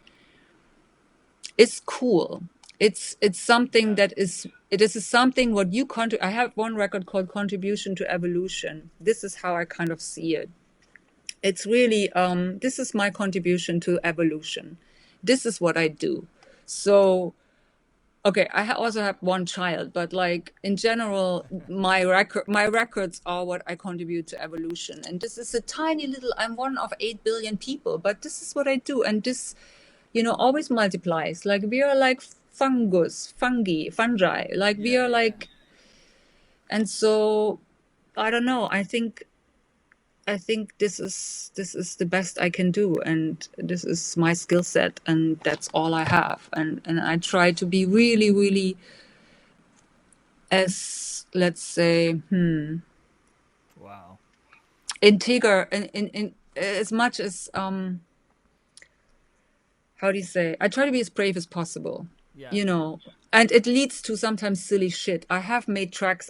is cool. It's something that is, it is something what you I have one record called Contribution to Evolution. This is how I kind of see it. It's really, this is my contribution to evolution. This is what I do. So, okay, I also have one child, but like in general, my records are what I contribute to evolution. And this is a tiny little, I'm one of 8 billion people, but this is what I do. And this, you know, always multiplies. Like we are like fungi, like we are like, and so I don't know. I think this is the best I can do, and this is my skill set, and that's all I have. And I try to be really, really, as let's say, Wow. integer in as much as how do you say? I try to be as brave as possible. Yeah. You know, and it leads to sometimes silly shit. I have made tracks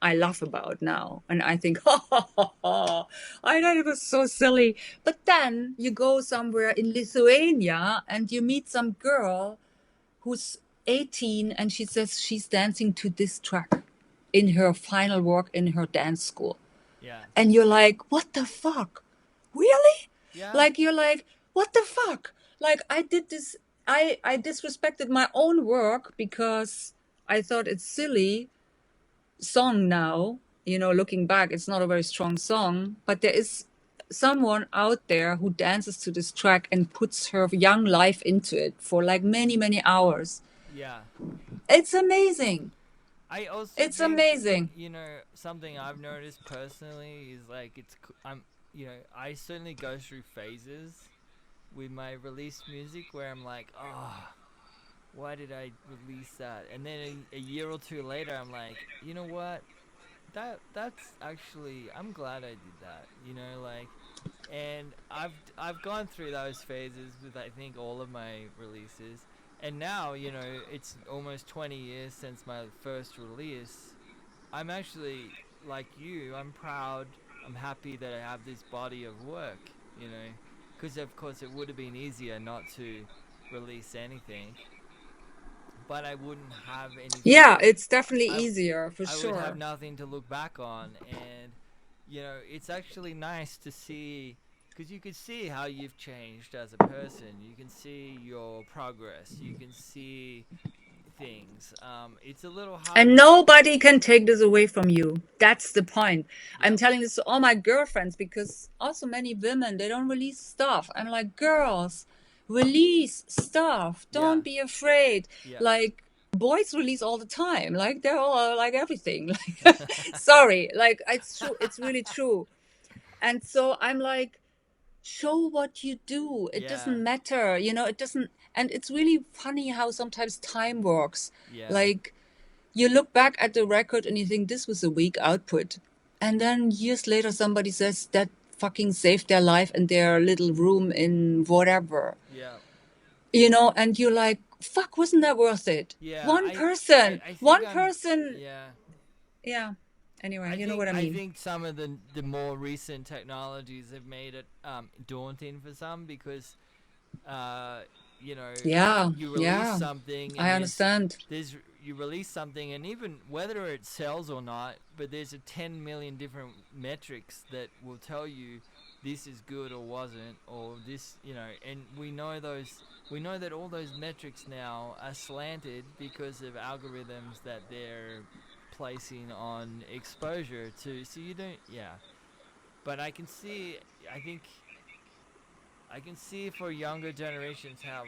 I laugh about now, and I think, I know it was so silly. But then you go somewhere in Lithuania and you meet some girl who's 18 and she says she's dancing to this track in her final work in her dance school. Yeah. And you're like, what the fuck? Really? Yeah. Like, you're like, what the fuck? Like, I did this, I disrespected my own work because I thought it's silly song now. You know, looking back, it's not a very strong song, but there is someone out there who dances to this track and puts her young life into it for like many, many hours. Yeah. It's amazing. I also It's think, amazing. you know, something I've noticed personally is like you know, I certainly go through phases with my released music where I'm like, oh, why did I release that? And then a year or two later, I'm like, you know what? That's actually, I'm glad I did that. You know, like, and I've gone through those phases with I think all of my releases. And now, you know, it's almost 20 years since my first release. I'm actually, like you, I'm proud, I'm happy that I have this body of work, you know. Because, of course, it would have been easier not to release anything. But I wouldn't have anything. Yeah, it's definitely I, easier, for I would have sure. nothing to look back on. And, you know, it's actually nice to see, because you can see how you've changed as a person. You can see your progress. You can see things. It's a little hard. And nobody can take this away from you. That's the point. Yeah. I'm telling this to all my girlfriends because also many women, they don't release stuff. I'm like, girls, release stuff. Don't be afraid. Yeah. Like, boys release all the time. Like, they're all like everything. Like, sorry. Like, it's true. It's really true. And so I'm like, show what you do. It doesn't matter. You know, it doesn't. And it's really funny how sometimes time works. Yeah. Like, you look back at the record and you think this was a weak output. And then years later, somebody says that fucking saved their life in their little room in whatever. Yeah. You know, and you're like, fuck, wasn't that worth it? Yeah. One person. Yeah. Yeah. Anyway, you know what I mean. I think some of the more recent technologies have made it daunting for some because, you know, you release something. And I understand. You release something, and even whether it sells or not, but there's 10 million different metrics that will tell you this is good or wasn't, or this, and we know that all those metrics now are slanted because of algorithms that they're placing on exposure to. So you don't, yeah. But I think I can see for younger generations how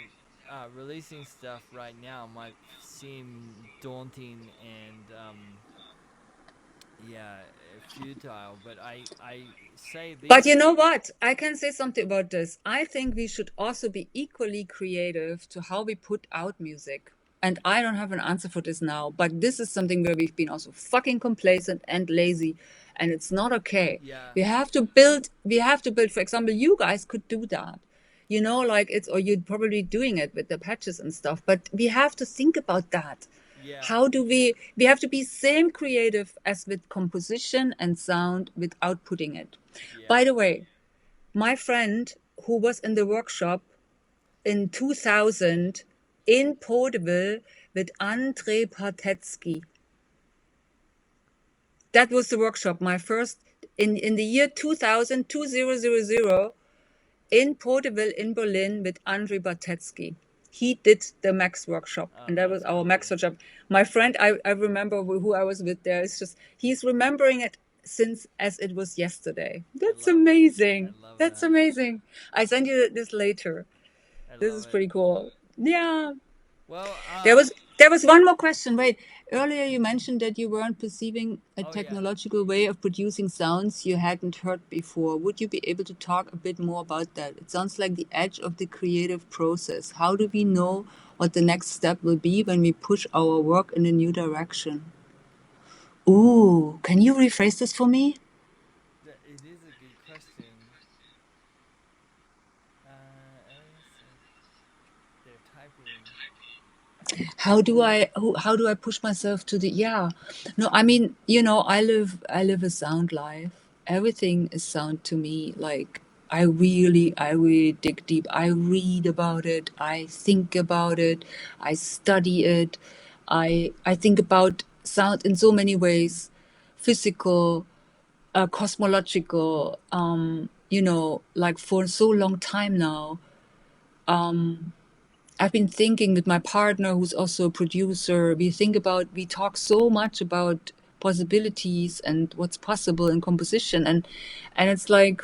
releasing stuff right now might seem daunting and yeah, futile. But I say But this. you know what? I can say something about this. I think we should also be equally creative to how we put out music. And I don't have an answer for this now, but this is something where we've been also fucking complacent and lazy, and it's not okay. Yeah, We have to build, for example, you guys could do that. Like or you're probably doing it with the patches and stuff, but we have to think about that. yeah, How do we have to be same creative as with composition and sound without putting it. yeah. By the way, my friend who was in the workshop in 2000 in Podeville with Andrei Patetsky. That was the workshop, my first, in the year 2000, 2000, in Podeville in Berlin with Andrei Patetsky. He did the Max workshop, Oh, and that was that's our cool. Max workshop. My friend, I remember who I was with there. It's just, he's remembering it since as it was yesterday. I That's love, I amazing. love That's that. amazing. I send you this later. I This love is it. pretty cool. Yeah. Well, There was one more question. Wait, earlier you mentioned that you weren't perceiving a oh yeah. technological way of producing sounds you hadn't heard before. Would you be able to talk a bit more about that? It sounds like the edge of the creative process. How do we know what the next step will be when we push our work in a new direction? Ooh, can you rephrase this for me? It is a good question. They're typing. How do I push myself to the yeah. No, I mean, I live a sound life. Everything is sound to me. Like I really dig deep. I read about it, I think about it, I study it. I think about sound in so many ways, physical, cosmological, like for so long time now. I've been thinking with my partner, who's also a producer, we talk so much about possibilities and what's possible in composition. And it's like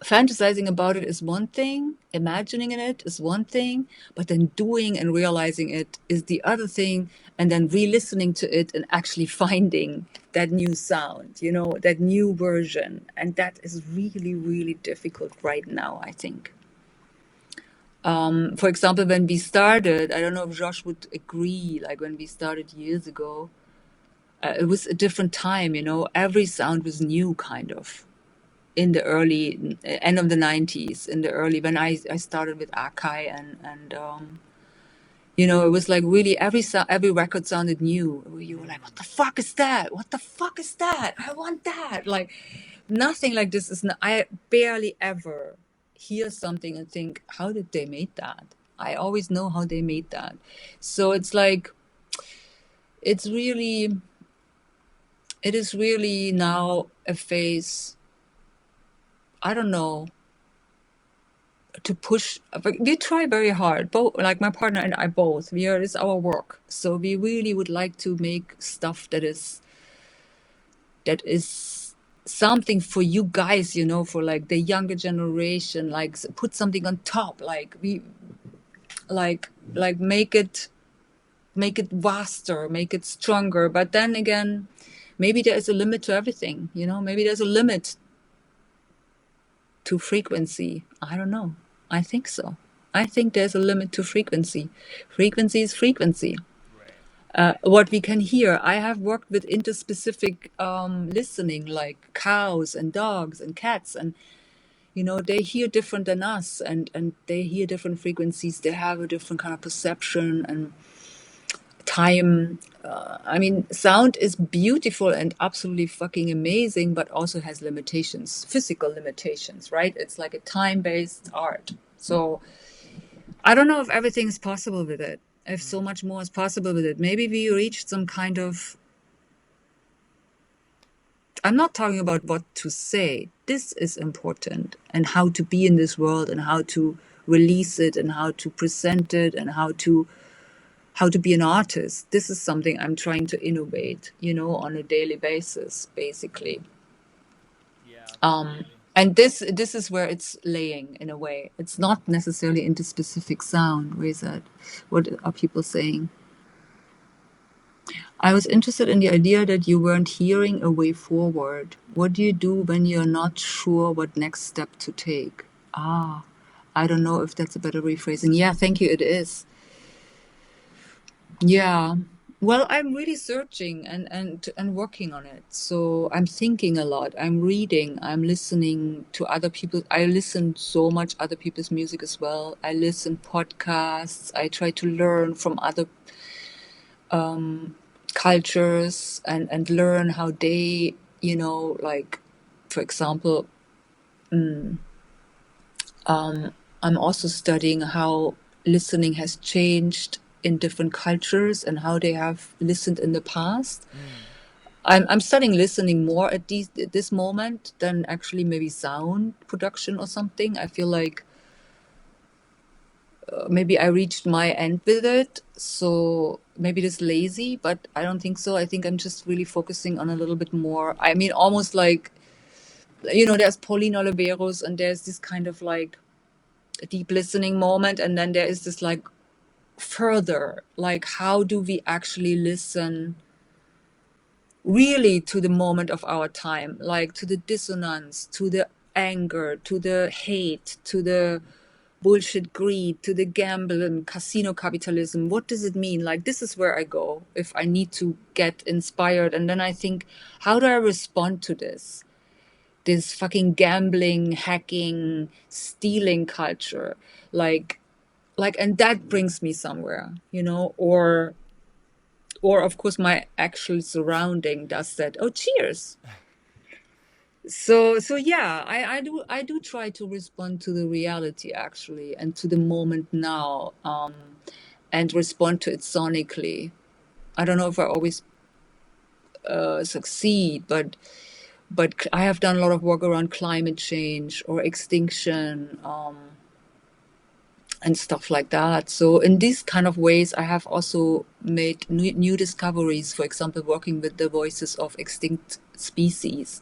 fantasizing about it is one thing, imagining it is one thing, but then doing and realizing it is the other thing, and then re-listening to it and actually finding that new sound, that new version. And that is really, really difficult right now, I think. For example, when we started, I don't know if Josh would agree, like when we started years ago, it was a different time, every sound was new kind of in the early end of the 90s, in the early, when I started with Akai it was like really every record sounded new. You were like, what the fuck is that? What the fuck is that? I want that. Like nothing like this I barely ever hear something and think, how did they make that? I always know how they made that. So it's like, it's really, it is really now a phase, I don't know, to push. We try very hard, both, like my partner and I both. It's our work. So we really would like to make stuff that is something for you guys, for like the younger generation, like put something on top, like we like make it vaster, make it stronger. But then again, maybe there is a limit to everything, maybe there's a limit to frequency. I don't know. I think so. I think there's a limit to frequency. Frequency is frequency. Right. What we can hear. I have worked with interspecific listening, like cows and dogs and cats, and they hear different than us, and they hear different frequencies. They have a different kind of perception and time. I mean, sound is beautiful and absolutely fucking amazing, but also has limitations, physical limitations, right? It's like a time-based art. So I don't know if everything is possible with it, if so much more is possible with it. Maybe we reached some kind of, I'm not talking about what to say. this is important, and how to be in this world, and how to release it, and how to present it, and how to be an artist. This is something I'm trying to innovate, on a daily basis, basically. Yeah, absolutely. And this is where it's laying, in a way. It's not necessarily into specific sound. Where is that? What are people saying? I was interested in the idea that you weren't hearing a way forward. What do you do when you're not sure what next step to take? I don't know if that's a better rephrasing. Yeah, thank you. It is. Yeah. Well, I'm really searching and working on it. So I'm thinking a lot. I'm reading. I'm listening to other people. I listen so much other people's music as well. I listen podcasts. I try to learn from other cultures and learn how they, like, for example, I'm also studying how listening has changed in different cultures and how they have listened in the past. I'm studying listening more at this moment than actually maybe sound production or something. I feel like maybe I reached my end with it, so maybe it is lazy, but I don't think so. I think I'm just really focusing on a little bit more. I mean, almost like, there's Pauline Oliveros, and there's this kind of like deep listening moment, and then there is this like further, like, how do we actually listen really to the moment of our time, like to the dissonance, to the anger, to the hate, to the bullshit greed, to the gamble and casino capitalism. What does it mean? Like, this is where I go if I need to get inspired. And then I think, how do I respond to this fucking gambling, hacking, stealing culture? Like, and that brings me somewhere, or of course my actual surrounding does that. Oh, cheers. So yeah, I do try to respond to the reality, actually, and to the moment now, and respond to it sonically. I don't know if I always succeed, but I have done a lot of work around climate change or extinction, and stuff like that. So in these kind of ways, I have also made new discoveries. For example, working with the voices of extinct species.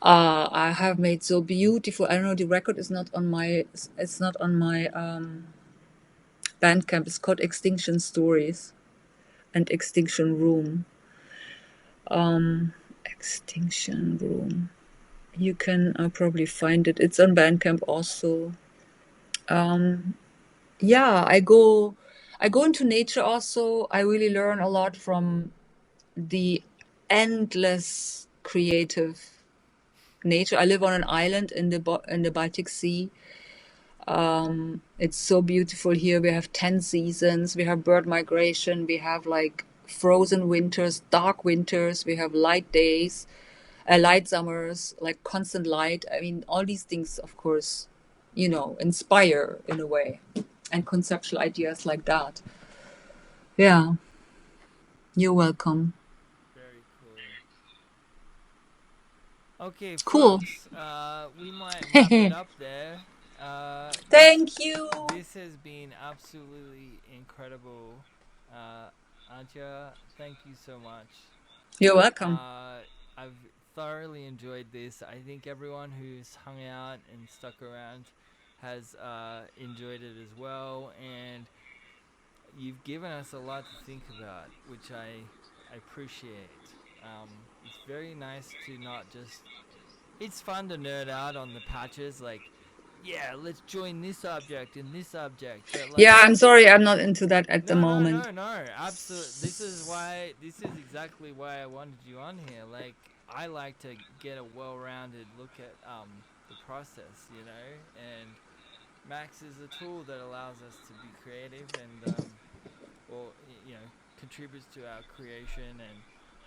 I have made so beautiful. I don't know. The record is not on my. It's not on my Bandcamp. It's called Extinction Stories and Extinction Room. Extinction Room. You can probably find it. It's on Bandcamp also. Yeah, I go into nature also. I really learn a lot from the endless creative nature. I live on an island in the Baltic Sea. It's so beautiful here. We have 10 seasons. We have bird migration. We have like frozen winters, dark winters. We have light days, light summers, like constant light. I mean, all these things, of course, inspire in a way, and conceptual ideas like that. Yeah, you're welcome. Very cool. Okay, Cool. folks, we might wrap it up there. Thank you. This has been absolutely incredible. Antje, thank you so much. You're welcome. I've thoroughly enjoyed this. I think everyone who's hung out and stuck around has enjoyed it as well, and you've given us a lot to think about, which I appreciate. It's very nice to not just... It's fun to nerd out on the patches, like, yeah, let's join this object and this object. But, like, yeah, I'm sorry, I'm not into that at the moment. No, absolutely. This is exactly why I wanted you on here. Like, I like to get a well-rounded look at the process, and Max is a tool that allows us to be creative and, contributes to our creation. And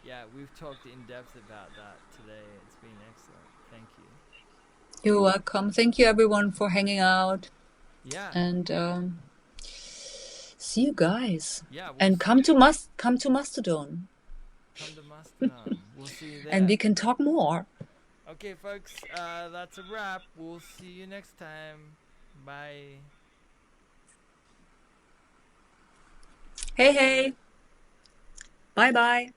yeah, we've talked in depth about that today. It's been excellent. Thank you. You're welcome. Thank you, everyone, for hanging out. Yeah. And see you guys. Yeah. And come to Mastodon. Come to Mastodon. We'll see you there. And we can talk more. Okay, folks, that's a wrap. We'll see you next time. Bye. Hey, hey. Bye bye.